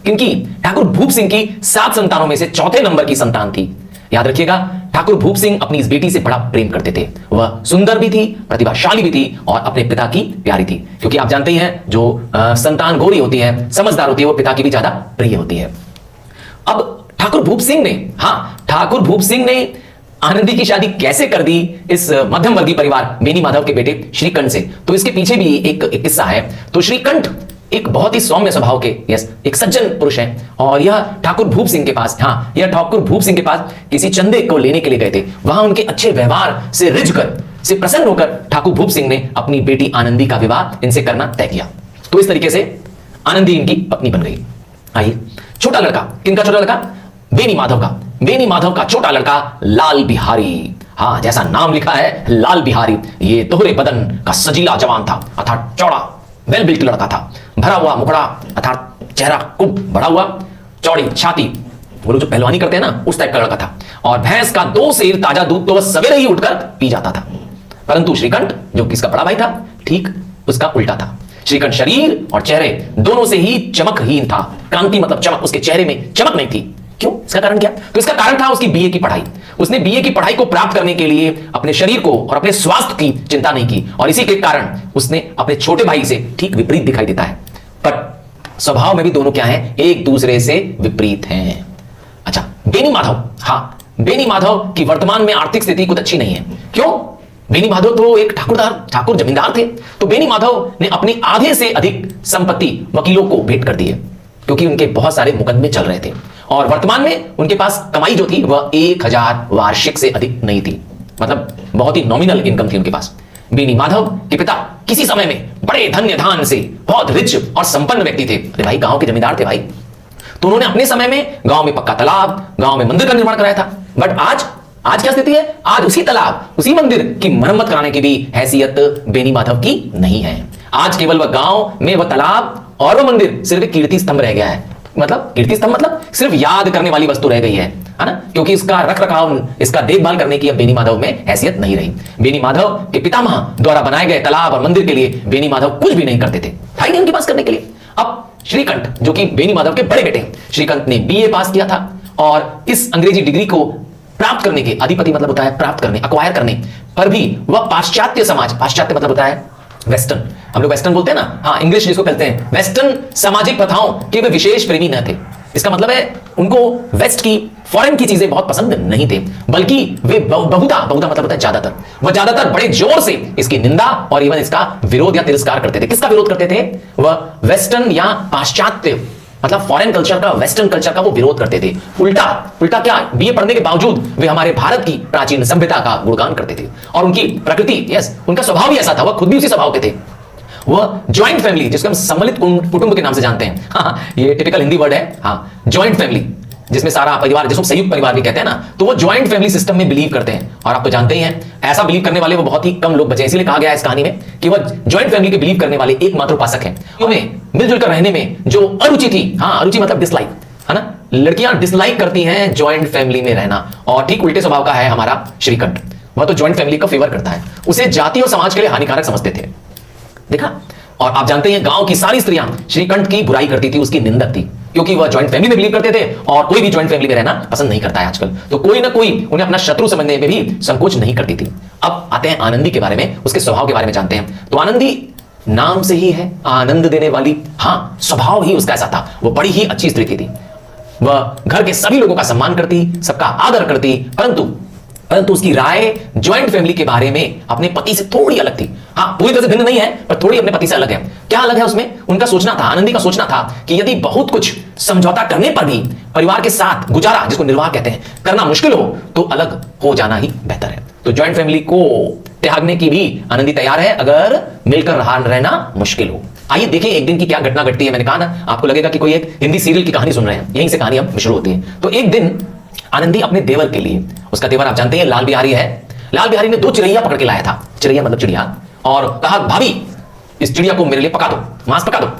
क्योंकि ठाकुर भूप सिंह की 7 संतानों में से चौथे नंबर की संतान थी। याद रखिएगा, ठाकुर भूप सिंह अपनी इस बेटी से बड़ा प्रेम करते थे। वह सुंदर भी थी, प्रतिभाशाली भी थी और अपने पिता की प्यारी थी, क्योंकि आप जानते ही हैं जो संतान गोरी होती है, समझदार होती है, वो पिता की भी ज्यादा प्रिय होती है। अब ठाकुर भूप सिंह ने आनंदी की शादी कैसे कर दी इस मध्यम वर्गीय परिवार बेनी माधव के बेटे श्रीकंठ से? तो इसके पीछे भी एक किस्सा है। तो श्रीकंठ एक बहुत ही सौम्य स्वभाव के एक सज्जन पुरुष है और यह ठाकुर भूप सिंह के पास किसी चंदे को लेने के लिए गए थे। वहां उनके अच्छे व्यवहार से रिझकर, से प्रसन्न होकर ठाकुर भूप सिंह ने अपनी बेटी आनंदी का विवाह इनसे करना तय किया। तो इस तरीके से आनंदी इनकी पत्नी बन गई। आइए, छोटा लड़का, किनका छोटा लड़का? बेनी माधव का छोटा लड़का लाल बिहारी। जैसा नाम लिखा है लाल बिहारी, ये दोहरे बदन का सजीला जवान था, अर्थात चौड़ा वेल बिल्ट लड़का था। भरा हुआ मुखड़ा अर्थात चेहरा खूब बड़ा हुआ, चौड़ी छाती, वो लोग जो पहलवानी करते हैं ना, उस टाइप का लड़का था। और भैंस का 2 सेर ताजा दूध तो वह सवेरे ही उठकर पी जाता था। परंतु श्रीकंठ, जो किसका बड़ा भाई था, ठीक उसका उल्टा था। श्रीकंठ शरीर और चेहरे दोनों से ही चमकहीन था। कांति मतलब चमक, उसके चेहरे में चमक नहीं थी। क्यों? इसका कारण क्या? तो इसका कारण था उसकी बीए की पढ़ाई। उसने बीए की पढ़ाई को प्राप्त करने के लिए अपने शरीर को और अपने स्वास्थ्य की चिंता नहीं की और इसी के कारण उसने अपने छोटे भाई से ठीक विपरीत दिखाई देता है। पर स्वभाव में भी दोनों क्या हैं? एक दूसरे से विपरीत हैं। अच्छा, बेनी माधव की वर्तमान में आर्थिक स्थिति कुछ अच्छी नहीं है। क्यों? बेनी माधव तो एक ठाकुर जमींदार थे। तो बेनी माधव ने अपनी आधे से अधिक संपत्ति वकीलों को भेंट कर दी है, क्योंकि उनके बहुत सारे मुकदमे चल रहे थे और वर्तमान में उनके पास कमाई जो थी वह 1000 वार्षिक से अधिक नहीं थी। मतलब बहुत ही नॉमिनल इनकम थी उनके पास। बेनी माधव के पिता किसी समय में बड़े धन्य धान से बहुत रिच और संपन्न व्यक्ति थे। अरे भाई, गांव के जमींदार थे भाई। तो उन्होंने अपने समय में गांव में पक्का तालाब, गांव में मंदिर का निर्माण कराया था। बट आज क्या स्थिति है? आज उसी तालाब, उसी मंदिर की मरम्मत कराने की भी हैसियत बेनी माधव की नहीं है। आज केवल वह गांव में वह तालाब और वह मंदिर सिर्फ एक कीर्ति स्तंभ रह गया है। मतलब कीर्ति स्तंभ मतलब सिर्फ याद करने वाली वस्तु रह गई है ना, क्योंकि इसका रख रखाव, इसका देखभाल करने की अब बेनी माधव में हैसियत नहीं रही। बेनी माधव के पितामह द्वारा बनाए गए तालाब और मंदिर के लिए बेनी माधव कुछ भी नहीं करते थे, था ही नहीं उनके पास करने के लिए। अब श्रीकंठ, जो कि बेनी माधव के बड़े बेटे, श्रीकंठ ने बीए पास किया था और इस अंग्रेजी डिग्री को प्राप्त करने के, अधिपति मतलब होता है प्राप्त करने, अक्वायर करने पर भी वह पाश्चात्य समाज, पाश्चात्य मतलब होता है वेस्टर्न, हम लोग वेस्टर्न बोलते हैं ना, इंग्लिश जिसको कहते हैं, वेस्टर्न सामाजिक प्रथाओं के वे विशेष प्रेमी न थे। इसका मतलब है उनको वेस्ट की, फॉरेन की चीजें बहुत पसंद नहीं थे, बल्कि वे बहुधा मतलब होता है ज्यादातर, वह ज्यादातर बड़े जोर से इसकी निंदा और इवन इसका विरोध या तिरस्कार करते थे। किसका विरोध करते थे? वह वेस्टर्न या पाश्चात्य मतलब फॉरेन कल्चर का, वेस्टर्न कल्चर का वो विरोध करते थे। उल्टा क्या, बीए पढ़ने के बावजूद वे हमारे भारत की प्राचीन सभ्यता का गुणगान करते थे और उनकी प्रकृति, उनका स्वभाव भी ऐसा था, वह खुद भी उसी स्वभाव के थे। वह ज्वाइंट फैमिली, जिसको हम सम्मिलित कुटुंब के नाम से जानते हैं, ये टिपिकल हिंदी वर्ड है, ज्वाइंट फैमिली, जिसमें सारा परिवार, जिसको संयुक्त परिवार भी कहते हैं ना, तो वो ज्वाइंट फैमिली सिस्टम में बिलीव करते हैं। और आप तो जानते ही हैं, ऐसा बिलीव करने वाले वो बहुत ही कम लोग बचे, इसीलिए कहा गया है इस कहानी में कि वह ज्वाइंट फैमिली के बिलीव करने वाले एकमात्र उपासक हैं। हमें मिलजुल कर रहने में जो अरुचि थी, अरुचि मतलब डिसलाइक, है ना, लड़कियां डिसलाइक करती हैं ज्वाइंट फैमिली में रहना। और ठीक उल्टे स्वभाव का है हमारा श्रीकंठ, वह तो ज्वाइंट फैमिली का फेवर करता है, उसे जाति और समाज के लिए हानिकारक समझते थे। देखा, और आप जानते हैं गांव की सारी स्त्रियां श्रीकंठ की बुराई करती थी, उसकी निंदक थी, क्योंकि वह ज्वाइंट फैमिली में बिलीव करते थे और कोई भी ज्वाइंट फैमिली में रहना पसंद नहीं करता है आजकल। तो कोई ना कोई उन्हें अपना शत्रु समझने में भी संकोच नहीं करती थी। अब आते हैं आनंदी के बारे में, उसके स्वभाव के बारे में जानते हैं। तो आनंदी नाम से ही है आनंद देने वाली, हाँ स्वभाव ही उसका ऐसा था। वो बड़ी ही अच्छी स्त्री थी। वह घर के सभी लोगों का सम्मान करती, सबका आदर करती, परंतु उसकी राय ज्वाइंट फैमिली के बारे में अपने पति से थोड़ी अलग थी। हाँ पूरी तरह से भिन्न नहीं है, पर थोड़ी अपने पति से अलग है। क्या अलग है उसमें? उनका सोचना था, आनंदी का सोचना था कि यदि बहुत कुछ समझौता करने पर भी परिवार के साथ गुजारा, जिसको निर्वाह कहते हैं, करना मुश्किल हो तो अलग हो जाना ही बेहतर है। तो ज्वाइंट फैमिली को त्यागने की भी आनंदी तैयार है अगर मिलकर रहना मुश्किल हो। आइए देखें एक दिन की क्या घटना घटती है। मैंने कहा ना, आपको लगेगा कि कोई एक हिंदी सीरियल की कहानी सुन रहे हैं, यहीं से कहानी अब शुरू होती है। तो एक दिन आनंदी अपने देवर के लिए, उसका देवर आप जानते हैं लाल बिहारी है, लाल बिहारी ने 2 चिड़ैया पकड़ के लाया था, चिड़ैया मतलब चिड़िया, और कहा भाभी इस चिड़िया को मेरे लिए पका दो, मांस पका दो।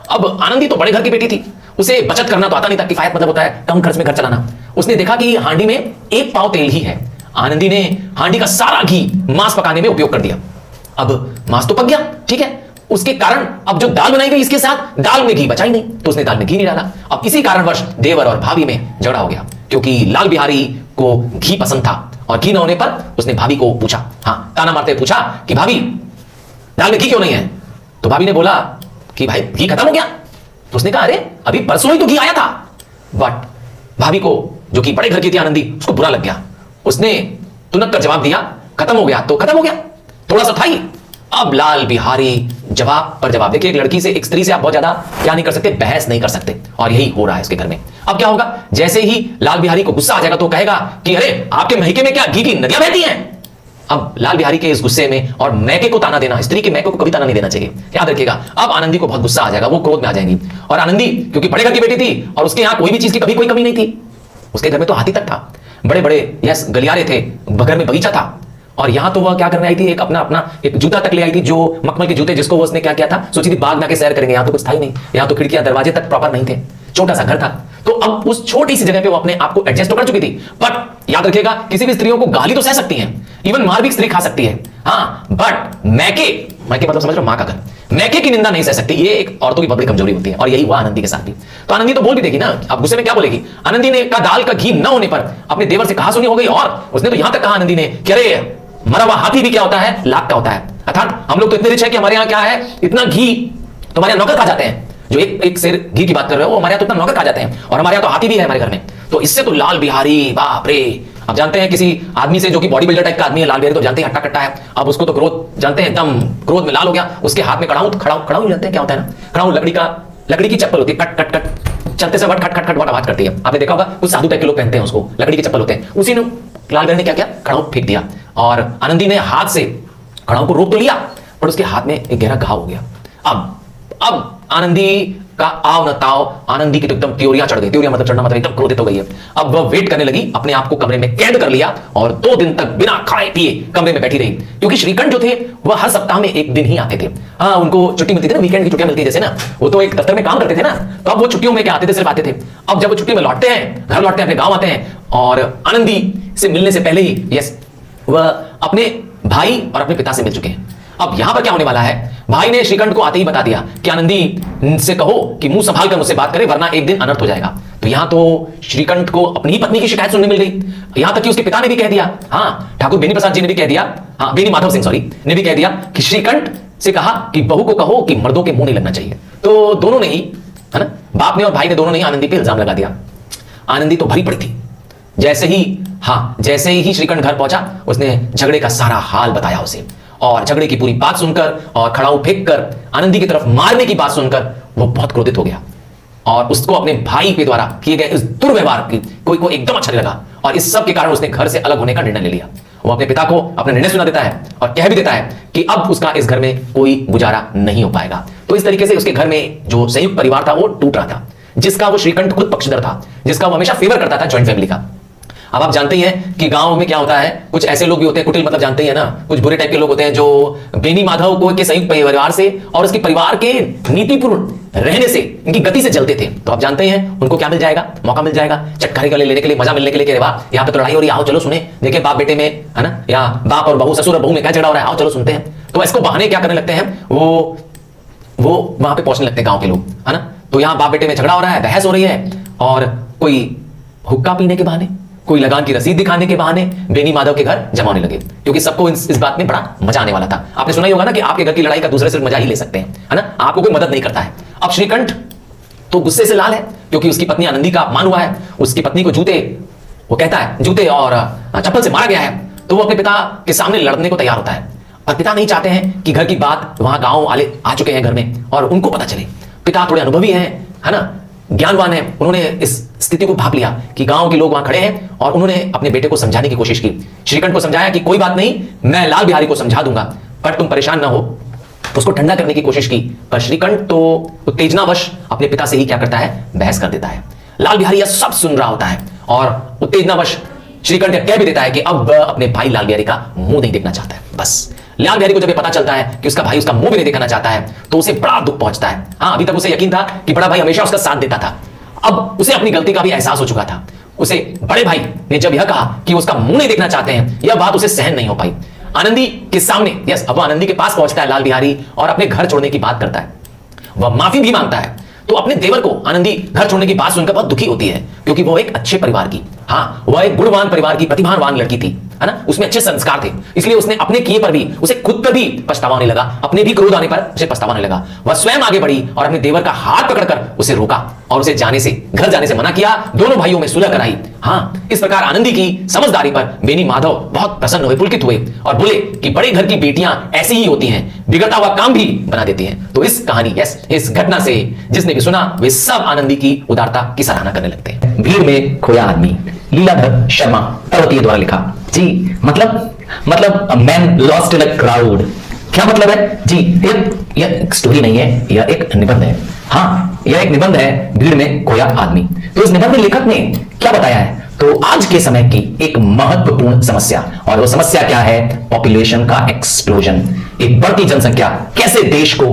अब आनंदी तो बड़े घर की बेटी थी, उसे बचत करना तो आता नहीं था, किफायत मतलब होता है कम खर्च में घर चलाना। उसने देखा कि हांडी में 1 पाव तेल ही है। आनंदी ने हांडी का सारा घी मांस पकाने में उपयोग कर दिया। अब मांस तो पक गया, ठीक है, उसके कारण अब जो दाल बनाई गई इसके साथ दाल में घी बचा ही नहीं, तो उसने दाल में घी नहीं डाला। अब इसी कारणवश देवर और भाभी में झगड़ा हो गया, क्योंकि लाल बिहारी को घी पसंद था और घी न होने पर उसने भाभी को पूछा, हाँ ताना मारते पूछा कि भाभी दाल में घी क्यों नहीं है? तो भाभी ने बोला कि भाई घी खत्म हो गया। तो उसने कहा अरे अभी परसों ही तो घी आया था। बट भाभी को, जो कि बड़े घर की थी आनंदी, उसको बुरा लग गया। उसने तुनक कर जवाब दिया, खत्म हो गया तो खत्म हो गया, थोड़ा सा था ही। अब लाल बिहारी जवाब पर जवाब। देखिए एक लड़की से, एक स्त्री से आप बहुत ज्यादा क्या नहीं कर सकते, बहस नहीं कर सकते, और यही हो रहा है उसके घर में। अब क्या होगा, जैसे ही लाल बिहारी को गुस्सा आ जाएगा तो कहेगा कि अरे आपके महके में क्या घी की नदियां बहती हैं? अब लाल बिहारी के इस गुस्से में, और मैके को ताना देना, स्त्री के मैके को कभी ताना नहीं देना चाहिए, याद रखिएगा। अब आनंदी को बहुत गुस्सा आ जाएगा, वो क्रोध में आ जाएंगी। और आनंदी क्योंकि बड़े घर की बेटी थी और उसके यहां कोई भी चीज की कभी कोई कमी नहीं थी, उसके घर में तो हाथी तक था, बड़े बड़े यस गलियारे थे, घर में बगीचा था, और यहां तो वह क्या करने आई थी, एक अपना एक जूता तक ले आई थी, जो मखमल के जूते, जिसको वो उसने क्या किया था, सोची थी बाग में आके सैर करेंगे। यहां तो कुछ था ही नहीं, यहां तो खिड़कियां दरवाजे तक प्रॉपर नहीं थे, छोटा सा घर था। तो अब उस छोटी सी जगह पे वो अपने आप को एडजस्ट तो कर चुकी थी। बट याद रखिएगा, किसी भी स्त्रियों को गाली तो सह सकती हैं, इवन मार भी स्त्री खा सकती है, हाँ, बट मैके मतलब समझ रहे हो, मां का घर, मैके की निंदा नहीं सह सकती। ये एक औरतों की बहुत बड़ी कमजोरी होती है, और यही हुआ आनंदी के साथ भी। तो आनंदी तो बोल भी देगी ना, अब गुस्से में क्या बोलेगी। आनंदी ने का दाल का घी न होने पर अपने देवर से कहा सुनी हो गई, और उसने तो यहां तक कहा आनंदी ने कि अरे मरा हुआ हाथी भी क्या होता है, लाख का होता है। अर्थात हम लोग तो इतने रिच है कि हमारे यहां क्या है, इतना घी तुम्हारे यहां नौकर खा जाते हैं। जो एक सेर घी की बात कर रहे हो, वो हमारे यहां तो इतना नौकर खा जाते हैं, और हमारे यहां तो हाथी भी है हमारे घर में। तो इससे तो लाल बिहारी बाप रे, अब जानते हैं किसी आदमी से जो कि बॉडी बिल्डर टाइप का आदमी है, लाल बिहारी तो जानते हैं हट्टा कट्टा है, अब उसको तो क्रोध जानते हैं, एकदम क्रोध में लाल हो गया। उसके हाथ में कड़ाऊ जानते हैं क्या होता है ना, कड़ाऊ लकड़ी की चप्पल होती है, कट कट कट चलते से खट खट खट बहुत आवाज करती है। आपने देखा होगा कुछ साधु टाइप के लोग पहनते हैं उसको, लकड़ी के चप्पल होते हैं। उसी ने लाल बिहारी ने क्या किया, कड़ाऊ फेंक दिया, और आनंदी ने हाथ से कड़ाऊ को रोक तो लिया, पर उसके हाथ में एक गहरा घाव हो गया। अब आनंदी का आव न ताव, आनंदी की तो एकदम त्योरियां चढ़ गई, त्योरियां मतलब चढ़ना मतलब एकदम क्रोधित हो गई है। अब वह वेट करने लगी, अपने आप को कमरे में कैद कर लिया, और 2 दिन तक बिना खाए पिए कमरे में बैठी रही, क्योंकि श्रीकंठ जो थे वह हर सप्ताह में 1 दिन ही आते थे। हाँ उनको छुट्टी मिलती थी ना, वीकेंड की छुट्टियां मिलती जैसे ना, वो तो एक दफ्तर में काम करते थे ना, तो अब वो छुट्टियों में क्या आते थे, सिर्फ आते थे। अब जब वो छुट्टी में लौटते हैं, घर लौटते हैं, अपने गांव आते हैं, और आनंदी से मिलने से पहले ही यस वह अपने भाई और अपने पिता से मिल चुके हैं। अब यहां पर क्या होने वाला है, भाई ने श्रीकंठ को आते ही बता दिया कि आनंदी से कहो कि मुंह संभाल कर मुझसे बात करे, वरना एक दिन अनर्थ हो जाएगा। तो यहां तो श्रीकंठ को अपनी ही पत्नी की शिकायत सुनने मिल गई। यहां तक कि उसके पिता ने भी कह दिया, हाँ ठाकुर बेनी प्रसाद जी ने भी कह दिया, हाँ बेनी माधव सिंह सॉरी ने भी कह दिया कि श्रीकंठ से कहा कि बहू को कहो कि मर्दों के मुंह नहीं लगना चाहिए। तो दोनों ने ही, है ना, बाप ने और भाई ने दोनों ने ही आनंदी पे इल्जाम लगा दिया। आनंदी तो भरी पड़ी थी। जैसे ही श्रीकंठ घर पहुंचा, उसने झगड़े का सारा हाल बताया उसे, और झगड़े की पूरी बात सुनकर और खड़ाऊ फेंक कर आनंदी की तरफ मारने की बात सुनकर वो बहुत क्रोधित हो गया, और उसको अपने भाई के द्वारा किए गए इस दुर्व्यवहार की को एकदम अच्छा नहीं लगा, और इस सब के कारण उसने घर से अलग होने का निर्णय ले लिया। वो अपने पिता को अपना निर्णय सुना देता है और कह भी देता है कि अब उसका इस घर में कोई गुजारा नहीं हो पाएगा। तो इस तरीके से उसके घर में जो संयुक्त परिवार था वो टूट रहा था, जिसका वो श्रीकंठ खुद पक्षधर था, जिसका वो हमेशा फेवर करता था ज्वाइंट फैमिली का। अब आप जानते ही हैं कि गांव में क्या होता है, कुछ ऐसे लोग भी होते हैं, कुटिल मतलब जानते ही है ना, कुछ बुरे टाइप के लोग होते हैं जो बेनी माधव को के संयुक्त परिवार से और उसके परिवार के नीतिपूर्ण रहने से, इनकी गति से जलते थे। तो आप जानते हैं उनको क्या मिल जाएगा, मौका मिल जाएगा चटखारे गले लेने के लिए, मजा मिलने के लिए, कि वाह यहाँ पे तो लड़ाई हो रही है, आओ चलो सुने, देखिए बाप बेटे में है ना, या बाप और बहू, ससुर और बहू में क्या झगड़ा हो रहा है, आओ चलो सुनते हैं। तो इसको बहाने क्या करने लगते हैं, वो वो वहां पे पहुंचने लगते हैं गांव के लोग, है ना। तो यहाँ बाप बेटे में झगड़ा हो रहा है, बहस हो रही है, और कोई हुक्का पीने के बहाने, कोई लगान की रसीद दिखाने के बहाने बेनी माधव के घर जमा होने लगे, क्योंकि सबको इस बात में बड़ा मजा आने वाला था। आपने सुना ही होगा ना कि आपके घर की लड़ाई का दूसरे सिर्फ मजा ही ले सकते हैं, है ना, आपको कोई मदद नहीं करता है। अब श्रीकंठ तो गुस्से से लाल है, क्योंकि उसकी पत्नी आनंदी का अपमान हुआ है, उसकी पत्नी को वो कहता है जूते और चप्पल से मारा गया है। तो वो अपने पिता के सामने लड़ने को तैयार होता है, और पिता नहीं चाहते हैं कि घर की बात वहां गांव वाले आ चुके हैं घर में और उनको पता चले। पिता थोड़े अनुभवी हैं, है ना, ज्ञानवान है, उन्होंने इस स्थिति को भांप लिया कि गांव के लोग वहां खड़े हैं, और उन्होंने अपने बेटे को समझाने की कोशिश की। श्रीकंठ को समझाया कि कोई बात नहीं, मैं लाल बिहारी को समझा दूंगा, पर तुम परेशान ना हो। उसको ठंडा करने की कोशिश की, पर श्रीकंठ तो उत्तेजनावश अपने पिता से ही क्या करता है, बहस कर देता है। लाल बिहारी यह सब सुन रहा होता है, और उत्तेजनावश श्रीकंठ कह भी देता है कि अब अपने भाई लाल बिहारी का मुंह नहीं देखना चाहता है। बस लाल बिहारी को जब ये पता चलता है कि उसका भाई उसका मुंह भी नहीं देखना चाहता है, तो उसे बड़ा दुख पहुंचता है। हाँ, अभी तक उसे यकीन था कि बड़ा भाई हमेशा उसका साथ देता था, अब उसे अपनी गलती का भी एहसास हो चुका था। उसे बड़े भाई ने जब यह कहा कि उसका मुंह नहीं देखना चाहते हैं, यह बात उसे सहन नहीं हो पाई। आनंदी के सामने, यस, अब वह आनंदी के पास पहुंचता है लाल बिहारी, और अपने घर छोड़ने की बात करता है। वह माफी भी मांगता है। तो अपने देवर को आनंदी घर छोड़ने की बात सुनकर बहुत दुखी होती है, क्योंकि वो एक अच्छे परिवार की, हाँ, वह एक गुणवान परिवार की प्रतिभावान लड़की थी, है ना, उसमें अच्छे संस्कार थे। इसलिए उसने अपने किए पर भी, उसे खुद पर भी पछतावा होने लगा, अपने भी क्रोध आने पर उसे पछतावा होने लगा। वह स्वयं आगे बढ़ी और अपने देवर का हाथ पकड़कर उसे रोका और उसे घर जाने से मना किया। दोनों भाइयों में सुलह कराई। हाँ, इस प्रकार आनंदी की समझदारी पर बेनी माधव बहुत प्रसन्न हुए, पुलकित हुए, और बोले कि बड़े घर की बेटियां ऐसी ही होती हैं, बिगड़ता हुआ काम भी बना देती हैं। तो इस कहानी, इस घटना से जिसने भी सुना वे सब आनंदी की उदारता की सराहना करने लगते हैं। भीड़ में खोया आदमी, लीलाधर शर्मा पर्वतीय द्वारा लिखा जी। मतलब a man lost in a crowd, क्या मतलब है जी? यह एक स्टोरी नहीं है, यह एक निबंध है। हाँ, यह एक निबंध है, भीड़ में खोया आदमी। तो इस निबंध में लेखक ने क्या बताया है? तो आज के समय की एक महत्वपूर्ण समस्या, और वो समस्या क्या है? पॉपुलेशन का एक्सप्लोजन। एक बढ़ती जनसंख्या कैसे देश को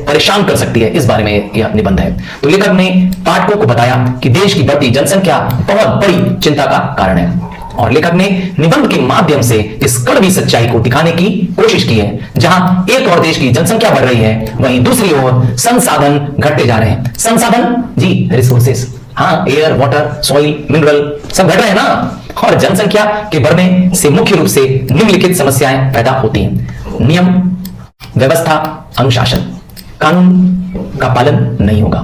परेशान कर सकती है, इस बारे में यह निबंध है। तो लेखक ने पाठकों को बताया कि देश की बढ़ती जनसंख्या बहुत बड़ी चिंता का कारण है, और लेखक ने निबंध के माध्यम से इस कड़वी सच्चाई को दिखाने की कोशिश की है। जहां एक और देश की जनसंख्या बढ़ रही है, वहीं दूसरी ओर संसाधन घटते जा रहे हैं। संसाधन जी, रिसोर्सेस, हाँ, एयर, वाटर, सॉइल, मिनरल सब घट रहे हैं ना। और जनसंख्या के बढ़ने से मुख्य रूप से निम्नलिखित समस्याएं पैदा होती हैं। नियम, व्यवस्था, अनुशासन, कानून का पालन नहीं होगा,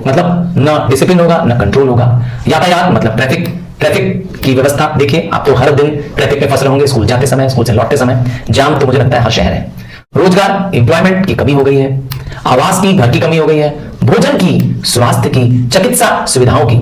मतलब न डिसिप्लिन होगा न कंट्रोल होगा। यातायात मतलब ट्रैफिक की व्यवस्था देखिए, आप तो हर दिन ट्रैफिक में फंस रहे होंगे, स्कूल जाते समय, स्कूल से लौटते समय। जाम तो मुझे लगता है हर शहर है। रोजगार, एम्प्लॉयमेंट की कमी हो गई है। आवास की, घर की कमी हो गई है। भोजन की, स्वास्थ्य की, चिकित्सा सुविधाओं की,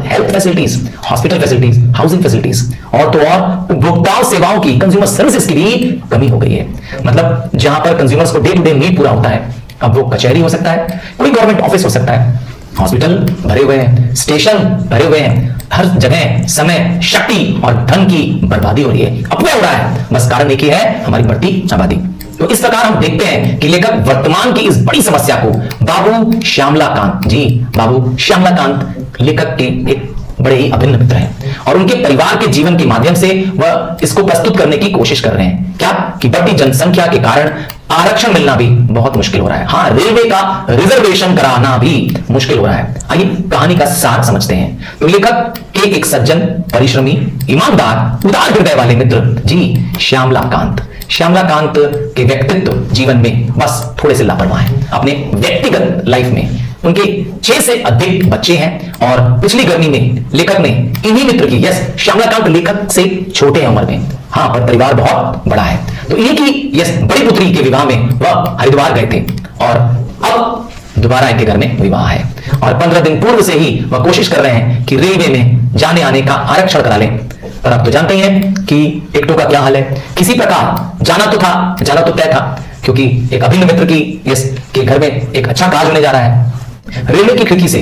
health facilities, hospital facilities, housing facilities, और तो और उपभोक्ता सेवाओं की, कंज्यूमर सर्विसेज की भी कमी हो गई है। मतलब जहां पर कंज्यूमर्स को डे टू डे नीड पूरा होता है, अब वो कचहरी हो सकता है, कोई गवर्नमेंट ऑफिस हो सकता है, हॉस्पिटल भरे हुए हैं, स्टेशन भरे हुए हैं, हर जगह समय, शक्ति और धन की बर्बादी हो रही है, अपव्यय हो रहा है। बस कारण एक ही है, हमारी बढ़ती आबादी। तो इस प्रकार हम देखते हैं कि लेखक वर्तमान की इस बड़ी समस्या को बाबू श्यामलाकांत जी, बाबू श्यामलाकांत लेखक के एक बड़े ही अभिन्न मित्र हैं, और उनके परिवार के जीवन के माध्यम से वह इसको प्रस्तुत करने की कोशिश कर रहे हैं। क्या कि बढ़ती जनसंख्या के कारण आरक्षण मिलना भी बहुत मुश्किल हो रहा है। हाँ, रेलवे का रिजर्वेशन कराना भी मुश्किल हो रहा है। आइए कहानी का सार समझते हैं। तो लेखक के एक सज्जन, परिश्रमी, ईमानदार, उदार हृदय वाले मित्र जी श्यामलाकांत के व्यक्तित्व जीवन में बस थोड़े से लापरवाह हैं। अपने व्यक्तिगत लाइफ में उनके 6 से अधिक बच्चे हैं, और पिछली गर्मी में लेखक ने इन्हीं मित्र की, श्यामलाकांत लेखक से छोटे हैं उम्र में, हाँ, पर परिवार बहुत बड़ा है। तो इन्हीं की बड़ी पुत्री के विवाह में वह हरिद्वार गए थे, और अब दोबारा इनके घर में विवाह है, और 15 दिन पूर्व से ही वह कोशिश कर रहे हैं कि रेलवे में जाने आने का आरक्षण करा लें। पर आप तो जानते हैं कि टिकटों का क्या हाल है। किसी प्रकार जाना तो तय था, क्योंकि एक अभिन्न मित्र की के घर में एक अच्छा कार्य होने जा रहा है। रेलवे की खिड़की से,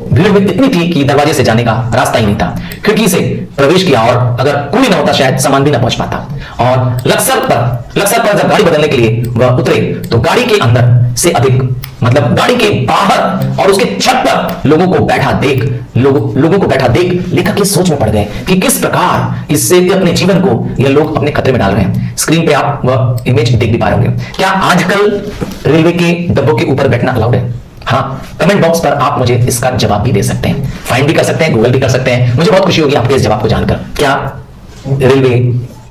भीड़ में इतनी थी कि दरवाजे से जाने का रास्ता ही नहीं था। खिड़की से प्रवेश किया, और अगर कोई ना होता शायद सामान भी ना पहुंच पाता। और लक्सर पर जब गाड़ी बदलने के लिए वह उतरे, तो गाड़ी के अंदर से अधिक मतलब गाड़ी के बाहर और उसके छत पर लोगों को बैठा देख लेखक इस सोच में पड़ गए कि किस प्रकार इससे अपने जीवन को ये लोग अपने खतरे में डाल रहे हैं। स्क्रीन पे आप वह इमेज देख भी पा रहे होंगे। क्या आजकल रेलवे के डब्बों के ऊपर बैठना अलाउड है? हाँ, कमेंट बॉक्स पर आप मुझे इसका जवाब भी दे सकते हैं, फाइंड भी कर सकते हैं, गूगल भी कर सकते हैं। मुझे बहुत खुशी होगी आपके इस जवाब को जानकर। क्या रेलवे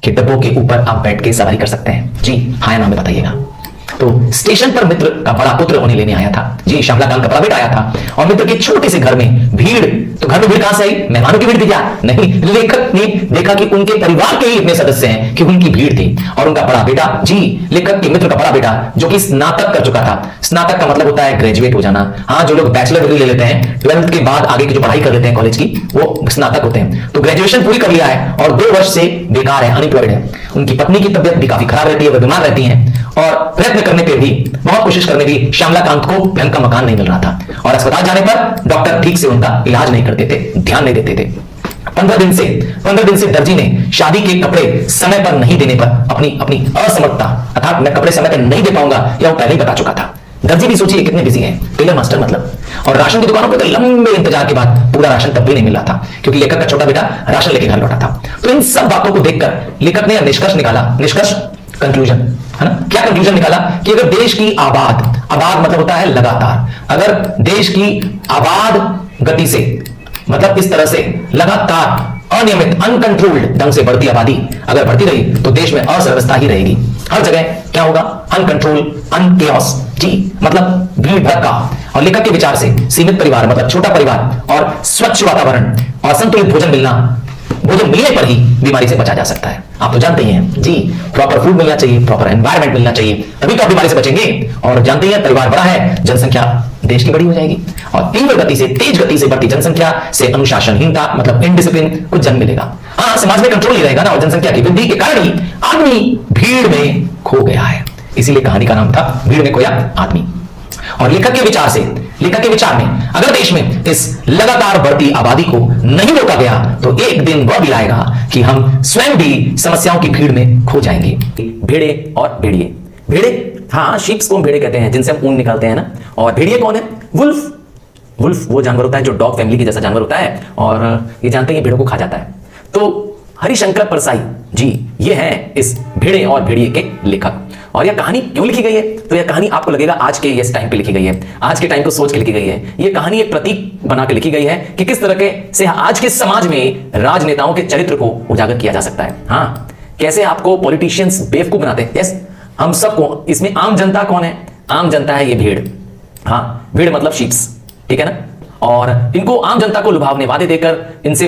के डब्बों के ऊपर आप बैठ के सवारी कर सकते हैं? जी हाँ या ना में बताइएगा। तो स्टेशन पर मित्र का बड़ा पुत्र उन्हें लेने आया था। जी, श्यामलाकांत का बड़ा बेटा आया था और मित्र के छोटे से घर में भीड़। तो घर में भीड़ कहां से आई? मेहमानों की भीड़ थी क्या? नहीं, लेखक ने देखा कि उनके परिवार के ही इतने सदस्य हैं कि उनकी भीड़ थी। और उनका बड़ा बेटा, जी लेखक के मित्र का बड़ा बेटा, जो कि स्नातक कर चुका था। स्नातक का मतलब होता है ग्रेजुएट हो जाना। हाँ, जो लोग बैचलर डिग्री ले लेते हैं 12th के बाद आगे की जो पढ़ाई कर लेते हैं कॉलेज की, वो स्नातक होते हैं। तो ग्रेजुएशन पूरी कर लिया है और 2 वर्ष से बेकार है, अनएम्प्लॉयड है। उनकी पत्नी की तबियत भी काफी खराब रहती है, वो बीमार रहती हैं और प्रयत्न करने पे भी, बहुत कोशिश करने भी श्यामलाकांत को ढंग का मकान नहीं मिल रहा था। और अस्पताल जाने पर डॉक्टर ठीक से उनका इलाज नहीं करते थे, ध्यान नहीं देते थे। 15 दिन से दर्जी ने शादी के कपड़े समय पर नहीं देने पर अपनी असमर्थता, अर्थात मैं कपड़े समय पर नहीं दे पाऊंगा, यह वो पहले ही बता चुका था। दर्जी भी सोचिए कितने बिजी हैं, टेलर मास्टर मतलब। और राशन की दुकानों पर तो लंबे इंतजार के बाद पूरा राशन तब भी नहीं मिल रहा था, क्योंकि लेखक का छोटा बेटा राशन लेके घर लौटा था। तो इन सब बातों को देखकर लेखक ने निष्कर्ष निकाला, कंक्लूजन, है ना? क्या कंक्लूजन निकाला? कि अगर देश की आबाद मतलब होता है लगातार, अगर देश की आबाद गति से, मतलब इस तरह से लगातार अनियमित, अनकंट्रोल्ड ढंग से बढ़ती आबादी अगर बढ़ती रही तो देश में अर्थव्यवस्था ही रहेगी। हर जगह क्या होगा? अनकंट्रोल, अनकेओस। जी, मतलब भीड़ भड़का। और लेखक के विचार से सीमित परिवार मतलब छोटा परिवार और स्वच्छ वातावरण और संतुलित भोजन मिलने पर ही बीमारी से बचा जा सकता है। आप तो जानते ही हैं जी, प्रॉपर फूड मिलना चाहिए, प्रॉपर एनवायरनमेंट मिलना चाहिए, तभी तो आप बीमारी से बचेंगे। और जानते हैं परिवार बड़ा है, जनसंख्या देश की बड़ी हो जाएगी और तेज गति से बढ़ती जनसंख्या से अनुशासनहीनता मतलब इनडिसिप्लिन को जन्म मिलेगा। हाँ, समाज में कंट्रोल नहीं रहेगा ना, और जनसंख्या की वृद्धि के कारण ही आदमी भीड़ में खो गया है। इसीलिए कहानी का नाम था भीड़ में खोया आदमी। और लेखक के विचार में अगर देश में इस लगातार बढ़ती आबादी को नहीं रोका गया तो एक दिन वह भी आएगा कि हम स्वयं भी समस्याओं की भीड़ में खो जाएंगे। भेड़े और भेड़िए। भेड़े, हाँ, शीप्स को हम भेड़े कहते हैं, जिनसे हम ऊन निकालते हैं ना। और भेड़िए कौन है? वुल्फ वो जानवर होता है जो डॉग फैमिली के जैसा जानवर होता है और ये जानते हैं भेड़ों को खा जाता है। तो हरिशंकर परसाई जी, ये है इस भेड़े और भेड़िए के लेखक। और यह कहानी क्यों लिखी गई है? तो यह कहानी आपको लगेगा आज के इस टाइम पे लिखी गई है, आज के टाइम को सोच के लिखी गई है। यह कहानी एक प्रतीक बना के लिखी गई है कि किस तरह के से आज के समाज में राजनेताओं के चरित्र को उजागर किया जा सकता है। हाँ, कैसे आपको पॉलिटिशियंस बेवकूफ बनाते हैं। यस, हम सबको, इसमें आम जनता कौन है? आम जनता है ये भेड़। हाँ, भेड़ मतलब शीप्स, ठीक है ना। और इनको आम जनता को लुभावने वादे देकर इनसे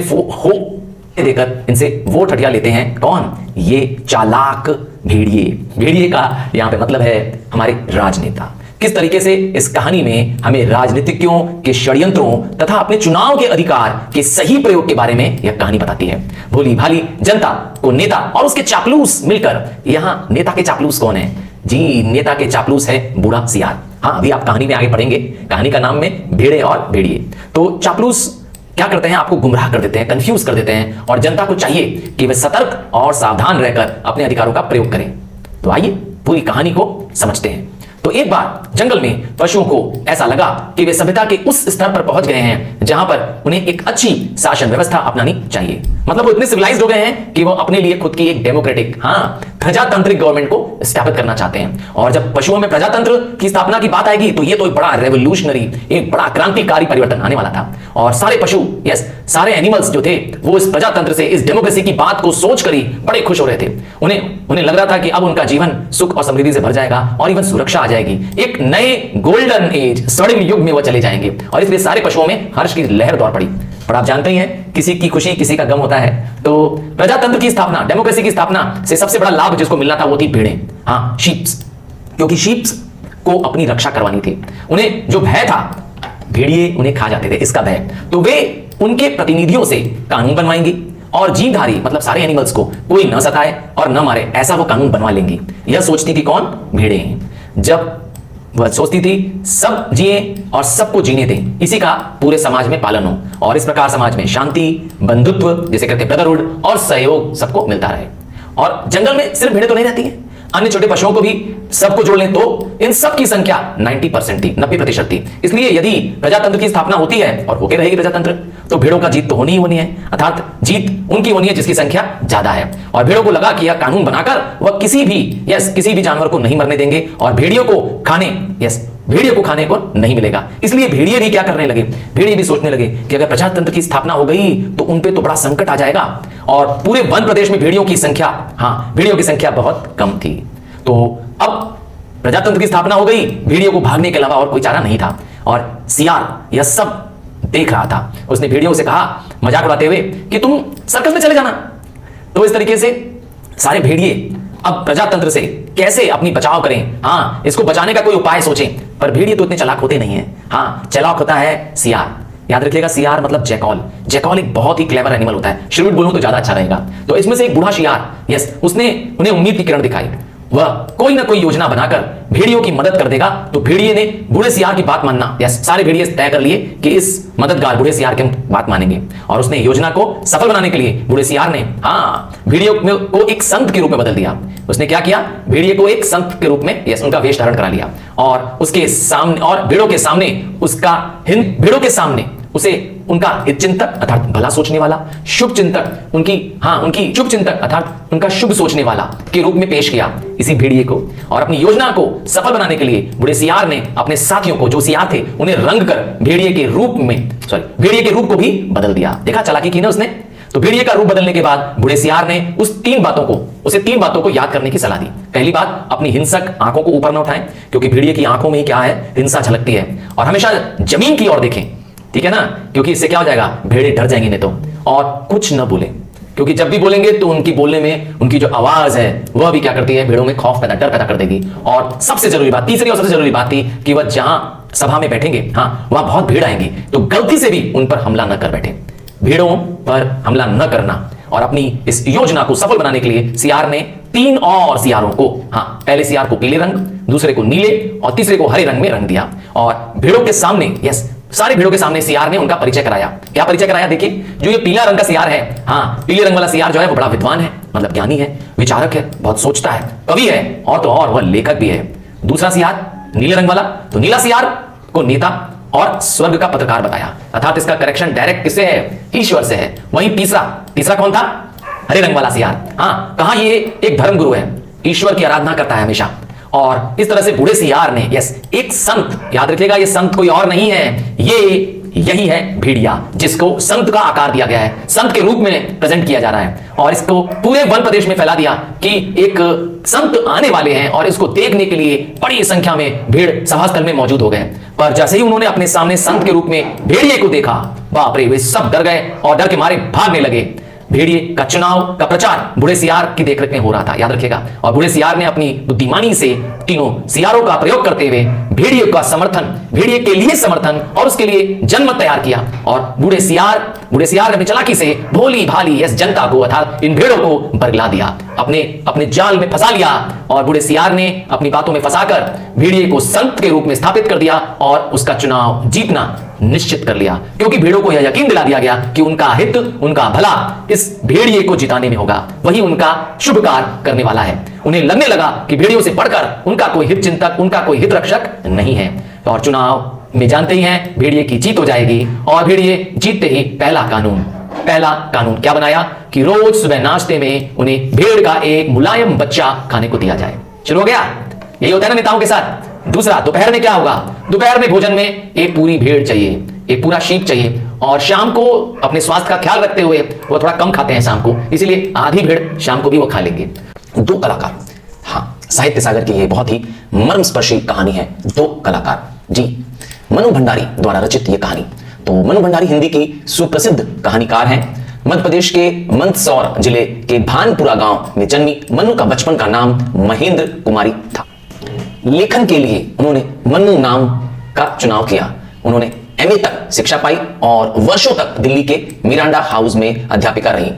वोट हटिया लेते हैं कौन? ये चालाक भेड़िए का यहां पे मतलब है हमारे राजनेता। किस तरीके से इस कहानी में हमें राजनीतिज्ञों के षड्यंत्रों तथा अपने चुनाव के अधिकार के सही प्रयोग के बारे में यह कहानी बताती है। भोली भाली जनता को नेता और उसके चापलूस मिलकर, यहां नेता के चापलूस कौन है? जी, नेता के चापलूस है बूढ़ा सियार। हाँ, अभी आप कहानी में आगे पढ़ेंगे, कहानी का नाम में भेड़े और भेड़िए। तो चापलूस क्या करते हैं? आपको गुमराह कर देते हैं, कंफ्यूज कर देते हैं और जनता को चाहिए कि वे सतर्क और सावधान रहकर अपने अधिकारों का प्रयोग करें। तो आइए पूरी कहानी को समझते हैं। तो एक बार जंगल में पशुओं को ऐसा लगा कि वे सभ्यता के उस स्तर पर पहुंच गए हैं जहां पर उन्हें एक अच्छी शासन व्यवस्था अपनानी चाहिए। मतलब वो इतने सिविलाइज्ड हो गए हैं कि वो अपने लिए खुद की एक डेमोक्रेटिक, हाँ, प्रजातांत्रिक गवर्नमेंट को स्थापित करना चाहते हैं। और जब पशुओं में प्रजातंत्र की स्थापना की बात आएगी तो ये तो एक बड़ा रेवोल्यूशनरी, एक बड़ा क्रांतिकारी परिवर्तन आने वाला था। और सारे पशु, यस, सारे एनिमल्स जो थे वो इस प्रजातंत्र से, इस डेमोक्रेसी की बात को सोचकर ही बड़े खुश हो रहे थे। उन्हें लग रहा था कि अब उनका जीवन सुख और समृद्धि से भर जाएगा और इवन सुरक्षा आ जाएगी। एक नए गोल्डन एज, स्वर्णिम युग में वो चले जाएंगे। और इसलिए सारे पशुओं में हर्ष की लहर दौड़ पड़ी। पर आप जानते ही हैं, किसी की खुशी किसी का गम होता है। तो प्रजातंत्र की स्थापना, डेमोक्रेसी की स्थापना से सबसे बड़ा लाभ जिसको मिलना था वो थी भेड़ें, हाँ, शीप्स। क्योंकि शीप्स को अपनी रक्षा करवानी थी। उन्हें जो भय था, भेड़िए उन्हें खा जाते थे, इसका भय। तो वे उनके प्रतिनिधियों से कानून बनवाएंगी और जीवधारी मतलब सारे एनिमल्स को कोई न सताए और न मारे, ऐसा वो कानून बनवा लेंगी। यह सोचती थी कौन? भेड़ें। जब वह सोचती थी सब जिए और सबको जीने दें, इसी का पूरे समाज में पालन हो और इस प्रकार समाज में शांति, बंधुत्व, जिसे कहते हैं ब्रदरहुड, और सहयोग सबको मिलता रहे। और जंगल में सिर्फ भेड़ें तो नहीं रहती हैं, अन्य छोटे पशुओं को भी सबको जोड़ लें तो इन सब की संख्या 90% थी, 90% थी। इसलिए यदि प्रजातंत्र की स्थापना होती है और होके रहेगी प्रजातंत्र, तो भेड़ों का जीत तो होनी ही होनी है, अर्थात जीत उनकी होनी है जिसकी संख्या ज्यादा है। और भेड़ों को लगा कि यह कानून बनाकर वह किसी भी जानवर को नहीं मरने देंगे और भेड़ियों को खाने को नहीं मिलेगा। इसलिए भेड़िए भी क्या करने लगे, भेड़िए भी सोचने लगे कि अगर प्रजातंत्र की स्थापना हो गई तो उन पे तो बड़ा संकट आ जाएगा। और पूरे वन प्रदेश में भेड़ियों की संख्या बहुत कम थी। तो अब प्रजातंत्र की स्थापना हो गई, भेड़ियों को भागने के अलावा और कोई चारा नहीं था। और सियार यह सब देख रहा था। उसने भेड़ियों से कहा मजाक उड़ाते हुए कि तुम सर्कस में चले जाना। तो इस तरीके से सारे भेड़िए अब प्रजातंत्र से कैसे अपनी बचाव करें, इसको बचाने का कोई उपाय सोचें। पर भेड़िए तो इतने चालाक होते नहीं है। चालाक होता है सियार। याद रखिएगा, सियार मतलब जैकॉल। जैकॉल एक बहुत ही क्लेवर एनिमल होता है। श्रूड बोलूं तो ज्यादा अच्छा रहेगा। तो इसमें से एक बूढ़ा सियार, उसने उन्हें उम्मीद की किरण दिखाई। वह कोई ना कोई योजना बनाकर भेड़ियों की मदद कर देगा। तो भेड़िए ने बूढ़े सियार की बात मानना, सारे भेड़िए तय कर लिए कि इस मददगार बूढ़े सियार की बात मानेंगे। और उसने योजना को सफल बनाने के लिए बूढ़े सियार ने भेड़ियों को एक संत के रूप में बदल दिया। उसने क्या किया, भेड़िए को एक संत के रूप में उनका वेश धारण करा लिया और उसके सामने और भेड़ों के सामने उसे उनका हितचिंतक अर्थात भला सोचने वाला, शुभ चिंतक उनकी शुभ चिंतक अर्थात उनका शुभ सोचने वाला के रूप में पेश किया इसी भेड़िए को। और अपनी योजना को सफल बनाने के लिए बूढ़े सियार ने अपने साथियों को, जो सियार थे, उन्हें रंग कर भेड़िए के रूप को भी बदल दिया। देखा चालाकी की ना उसने। तो भेड़िए का रूप बदलने के बाद बूढ़े सियार ने उसे तीन बातों को याद करने की सलाह दी। पहली बात, अपनी हिंसक आंखों को ऊपर न उठाएं, क्योंकि भेड़िए की आंखों में क्या है, हिंसा झलकती है। और हमेशा जमीन की ओर देखें, ठीक है ना, क्योंकि इससे क्या हो जाएगा, भेड़े डर जाएंगे नहीं तो। और कुछ न बोले, क्योंकि जब भी बोलेंगे तो उनकी बोलने में उनकी जो आवाज है वह भी क्या करती है, भेड़ों में डर पैदा कर देगी। और सबसे जरूरी बात, तीसरी और सबसे जरूरी बात थी कि वह जहां सभा में बैठेंगे, वहां बहुत भीड़ आएंगी, तो गलती से भी उन पर हमला न कर बैठे। भेड़ों पर हमला न करना। और अपनी इस योजना को सफल बनाने के लिए सियार ने 3 और सियारों को, पहले सियार को पीले रंग, दूसरे को नीले और तीसरे को हरे रंग में रंग दिया। और भेड़ों के सामने, सारे भेड़ों के सामने सियार ने उनका परिचय कराया। क्या परिचय कराया, देखिए, जो ये पीला रंग का सियार है, पीले रंग वाला सियार जो है वो बड़ा विद्वान है, मतलब ज्ञानी है, विचारक है, बहुत सोचता है, कवि है, और तो और वह लेखक भी है। दूसरा सियार नीले रंग वाला, तो नीला सियार को नेता और स्वर्ग का पत्रकार बताया, अर्थात इसका करेक्शन डायरेक्ट किससे है, ईश्वर से है। वहीं तीसरा कौन था, हरे रंग वाला सियार। कहा ये एक धर्म गुरु है, ईश्वर की आराधना करता है हमेशा। और इस तरह से बूढ़े सियार ने एक संत, याद रखिएगा ये संत कोई और नहीं है, यही है भेड़िया, जिसको संत का आकार दिया गया है, संत के रूप में प्रेजेंट किया जा रहा है। और इसको पूरे वन प्रदेश में फैला दिया कि एक संत आने वाले हैं और इसको देखने के लिए बड़ी संख्या में भीड़ सभास्थल में मौजूद हो गए। पर जैसे ही उन्होंने अपने सामने संत के रूप में भेड़िए को देखा, बाप रे, वे सब डर गए और डर के मारे भागने लगे। भेड़िए का चुनाव का प्रचार बूढ़े सियार की देखरेख में हो रहा था, याद रखिएगा। और बूढ़े सियार ने अपनी बुद्धिमानी से तीनों सियारों का प्रयोग करते हुए भेड़िए के लिए समर्थन और उसके लिए जनमत तैयार किया। और बूढ़े सियार ने अपनी चालाकी से भोली भाली जनता को अर्थात इन भेड़ों को बरगला दिया, अपने जाल में फंसा लिया। और बूढ़े सियार ने अपनी बातों में फंसाकर भेड़िए को संत के रूप में स्थापित कर दिया और उसका चुनाव जीतना निश्चित कर लिया, क्योंकि भेड़ों को यह यकीन दिला दिया गया कि उनका हित, उनका भला इस भेड़िए को जिताने में होगा, वही उनका शुभ कार्य करने वाला है। उन्हें लगने लगा कि भेड़ियों से बढ़कर उनका कोई हित चिंतक, उनका कोई हित रक्षक नहीं है। और चुनाव में जानते ही हैं भेड़िए की जीत हो जाएगी। और भेड़िए जीतते ही पहला कानून क्या बनाया कि रोज सुबह नाश्ते में उन्हें भेड़ का एक मुलायम बच्चा खाने को दिया जाए। शुरू हो गया, यही होता है ना नेताओं के साथ। दूसरा, दोपहर में क्या होगा, दोपहर में भोजन में एक पूरी भेड़ चाहिए, एक पूरा शीप चाहिए। और शाम को अपने स्वास्थ्य का ख्याल रखते हुए वो थोड़ा कम खाते हैं शाम को, इसलिए आधी भेड़ शाम को भी वो खा लेंगे। 2 कलाकार, साहित्य सागर की ये बहुत ही मर्मस्पर्शी कहानी है। 2 कलाकार जी, मनु भंडारी द्वारा रचित ये कहानी। तो मनु भंडारी हिंदी की सुप्रसिद्ध कहानीकार हैं। मध्य प्रदेश के मंदसौर जिले के भानपुरा गांव में जन्मी मनु का बचपन का नाम महेंद्र कुमारी था। लेखन के लिए उन्होंने मनु नाम का चुनाव किया। उन्होंने MA तक शिक्षा पाई और वर्षों तक दिल्ली के मिरांडा हाउस में अध्यापिका रही।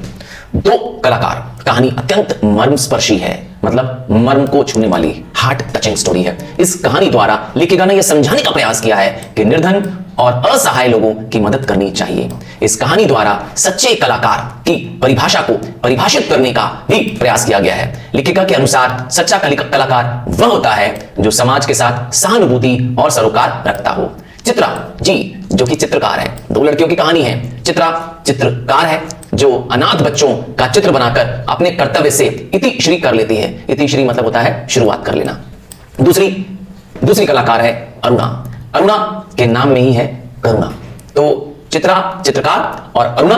2 कलाकार, कहानी अत्यंत मर्मस्पर्शी है, मतलब मर्म को छूने वाली, हार्ट टचिंग स्टोरी है। इस कहानी द्वारा लेखिका ने यह समझाने का प्रयास किया है कि निर्धन और असहाय लोगों की मदद करनी चाहिए। इस कहानी द्वारा सच्चे कलाकार की परिभाषा को परिभाषित करने का भी प्रयास किया गया है। लेखिका के अनुसार सच्चा कलाकार वह होता है जो समाज के साथ सहानुभूति और सरोकार रखता हो। चित्रा जी जो कि चित्रकार है, दो लड़कियों की कहानी है। चित्रा चित्रकार है जो अनाथ बच्चों का चित्र बनाकर अपने कर्तव्य से इतिश्री कर लेती है। इतिश्री मतलब होता है शुरुआत कर लेना। दूसरी कलाकार है अरुणा। अरुणा के नाम में ही है करुणा। तो चित्रा चित्रकार और अरुणा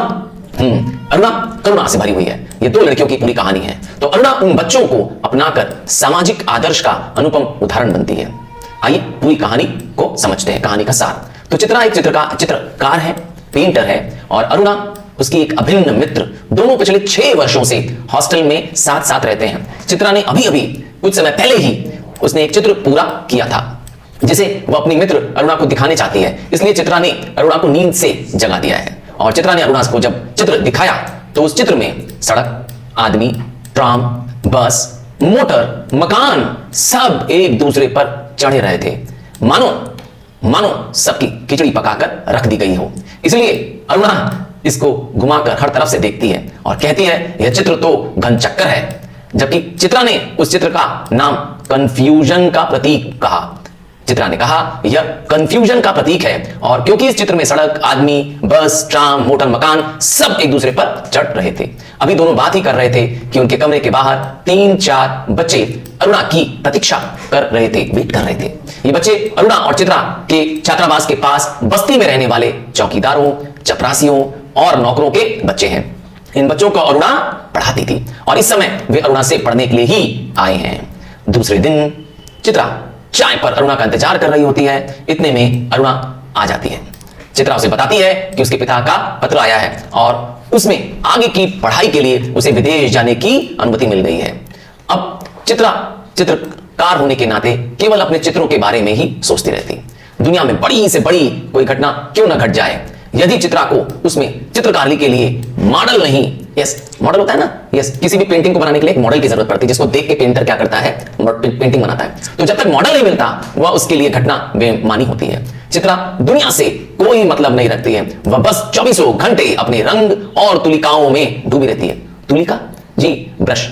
करुणा से भरी हुई है। ये दो लड़कियों की पूरी कहानी है। तो अरुणा उन बच्चों को अपनाकर सामाजिक आदर्श का अनुपम उदाहरण बनती है। आइए पूरी कहानी को समझते हैं, कहानी का सार। तो चित्रा एक चित्रकार है, पेंटर है, और अरुणा उसकी एक अभिन्न मित्र। दोनों पिछले 6 वर्षों से हॉस्टल में साथ साथ रहते हैं। चित्रा ने अभी कुछ समय पहले ही उसने एक चित्र पूरा किया था जिसे वह अपनी मित्र अरुणा को दिखाने चाहती है। इसलिए चित्रा ने अरुणा को नींद से जगा दिया है और चित्रा ने अरुणा को जब चित्र दिखाया तो उस चित्र में सड़क, आदमी, ट्राम, बस, मोटर, मकान सब एक दूसरे पर चढ़े रहे थे, मानो सबकी खिचड़ी पकाकर रख दी गई हो। इसलिए अरुणा इसको घुमाकर हर तरफ से देखती है और कहती है यह चित्र तो घन चक्कर है। जबकि चित्रा ने उस चित्र का नाम कंफ्यूजन का प्रतीक कहा। चित्रा ने कहा यह कंफ्यूजन का प्रतीक है, और क्योंकि इस चित्र में सड़क, आदमी, बस, ट्राम, मोटर, मकान सब एक दूसरे पर चढ़ रहे थे। अभी दोनों बात ही कर रहे थे कि उनके कमरे के बाहर 3-4 बच्चे अरुणा की प्रतीक्षा कर रहे थे, वेट कर रहे थे। ये बच्चे अरुणा और चित्रा के छात्रावास के पास बस्ती में रहने वाले चौकीदारों, चपरासियों और नौकरों के बच्चे हैं। इन बच्चों को अरुणा पढ़ाती थी और इस समय वे अरुणा से पढ़ने के लिए ही आए हैं। दूसरे दिन चित्रा चाय पर अरुणा का इंतजार कर रही होती है। इतने में अरुणा आ जाती है। चित्रा उसे बताती है कि उसके पिता का पत्र आया है और उसमें आगे की पढ़ाई के लिए उसे विदेश जाने की अनुमति मिल गई है। अब चित्रा चित्रकार होने के नाते केवल अपने चित्रों के बारे में ही सोचती रहती। दुनिया में बड़ी से बड़ी कोई घटना क्यों ना घट जाए, यदि चित्रा को उसमें चित्रकारी के लिए मॉडल नहीं, मॉडल होता है ना, किसी भी पेंटिंग को बनाने के लिए एक मॉडल की जरूरत पड़ती है, जिसको देख के पेंटर क्या करता है, पेंटिंग बनाता है। तो जब तक मॉडल नहीं मिलता वह उसके लिए घटना बेमानी होती है। चित्रा दुनिया से कोई मतलब नहीं रखती है, वह बस 24 घंटे अपने रंग और तुलिकाओं में डूबी रहती है। तुलिका जी ब्रश,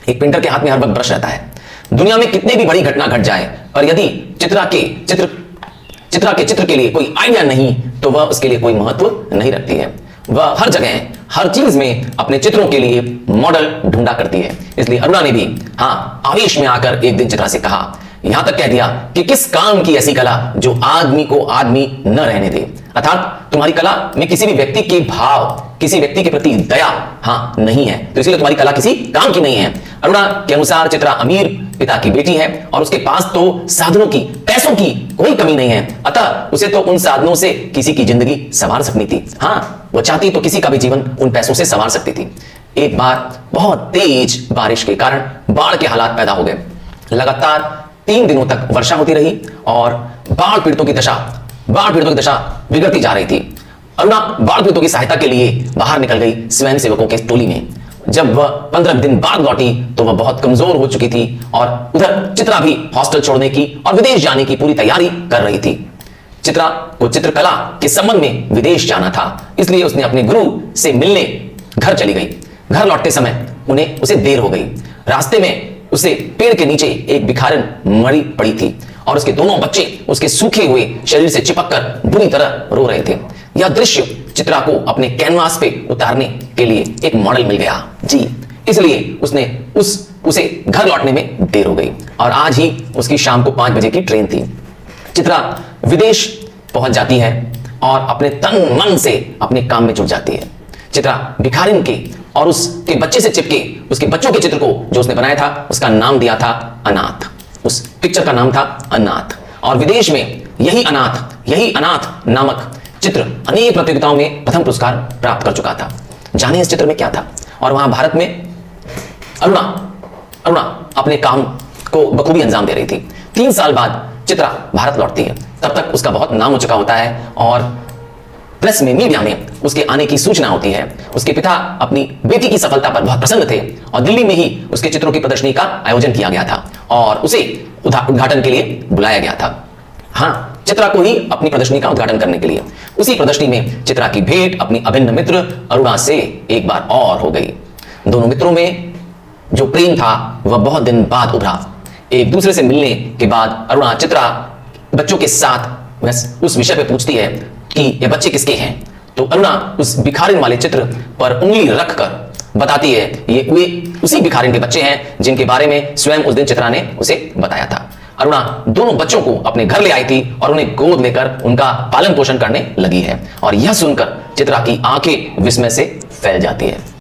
एक पेंटर के हाथ में हर वक्त ब्रश रहता है। दुनिया में कितनी भी बड़ी घटना घट जाए पर यदि चित्रा के चित्र के लिए कोई आइडिया नहीं तो वह उसके लिए कोई महत्व नहीं रखती है। वह हर जगह हर चीज में अपने चित्रों के लिए मॉडल ढूंढा करती है। इसलिए अरुणा ने भी आवेश में आकर एक दिन चित्रा से कहा, यहां तक कह दिया कि किस काम की ऐसी कला जो आदमी को आदमी न रहने दे। अर्थात तुम्हारी कला में किसी भी व्यक्ति के भाव, किसी व्यक्ति के प्रति दया नहीं है, तो इसलिए तुम्हारी कला किसी काम की नहीं है। अरुणा के अनुसार चित्रा अमीर पिता की बेटी है और उसके पास तो साधनों की, पैसों की कोई कमी नहीं है, अतः उसे तो उन साधनों से किसी की जिंदगी संवार सकनी थी। वो चाहती तो किसी का भी जीवन उन पैसों से संवार सकती थी। एक बार बहुत तेज बारिश के कारण बाढ़ के हालात पैदा हो गए। लगातार 3 दिनों तक वर्षा होती रही और बाढ़ पीड़ितों की दशा बिगड़ती जा रही थी। अरुणा बाढ़ पीड़ितों की सहायता के लिए बाहर निकल गई स्वयं सेवकों के टोली में। जब वह 15 दिन बाद लौटी तो वह बहुत कमजोर हो चुकी थी और उधर चित्रा भी हॉस्टल छोड़ने की और विदेश जाने की पूरी तैयारी कर रही थी। चित्रा को चित्रकला के संबंध में विदेश जाना था, इसलिए उसने अपने गुरु से मिलने घर चली गई। घर लौटते समय उसे देर हो गई। रास्ते में उसे पेड़ के नीचे एक भिखारिन मरी पड़ी थी और उसके दोनों बच्चे उसके सूखे हुए शरीर से चिपककर बुरी तरह रो रहे थे। यह दृश्य चित्रा को अपने कैनवास पे उतारने के लिए एक मॉडल मिल गया जी, इसलिए उसे घर लौटने में देर हो गई और आज ही उसकी शाम को 5 बजे की ट्रेन थी। चित्रा विदेश पहुंच जाती है और अपने तन मन से अपने काम में जुट जाती है। चित्रा भिखारिन के और उसके बच्चे से चिपके उसके बच्चों के चित्र को जो उसने बनाया था उसका नाम दिया था अनाथ। उस पिक्चर का नाम था अनाथ और विदेश में यही अनाथ नामक चित्र अनेक प्रतियोगिताओं में प्रथम पुरस्कार प्राप्त कर चुका था। जाने इस चित्र में क्या था। और वहां भारत में अरुणा अपने काम को बखूबी अंजाम दे रही थी। 3 साल बाद चित्रा भारत लौटती है। तब तक उसका बहुत नाम हो चुका होता है और प्रेस में, मीडिया में उसके आने की सूचना होती है। उसके पिता अपनी बेटी की सफलता पर बहुत प्रसन्न थे और दिल्ली में ही उसके चित्रों की प्रदर्शनी का आयोजन किया गया था और उसे उद्घाटन के लिए बुलाया गया था। चित्रा को ही अपनी प्रदर्शनी का उद्घाटन करने के लिए। उसी प्रदर्शनी में चित्रा की भेंट अपनी अभिन्न मित्र अरुणा से एक बार और हो गई। दोनों मित्रों में जो प्रेम था वह बहुत दिन बाद उभरा। एक दूसरे से मिलने के बाद अरुणा चित्रा बच्चों के साथ उस विषय पे पूछती है कि ये बच्चे किसके हैं। तो अरुणा उस भिखारिन वाले चित्र पर उंगली रखकर बताती है ये वे उसी भिखारिन के बच्चे हैं जिनके बारे में स्वयं उस दिन चित्रा ने उसे बताया था। अरुणा दोनों बच्चों को अपने घर ले आई थी और उन्हें गोद लेकर उनका पालन पोषण करने लगी है। और यह सुनकर चित्रा की आंखें विस्मय से फैल जाती है।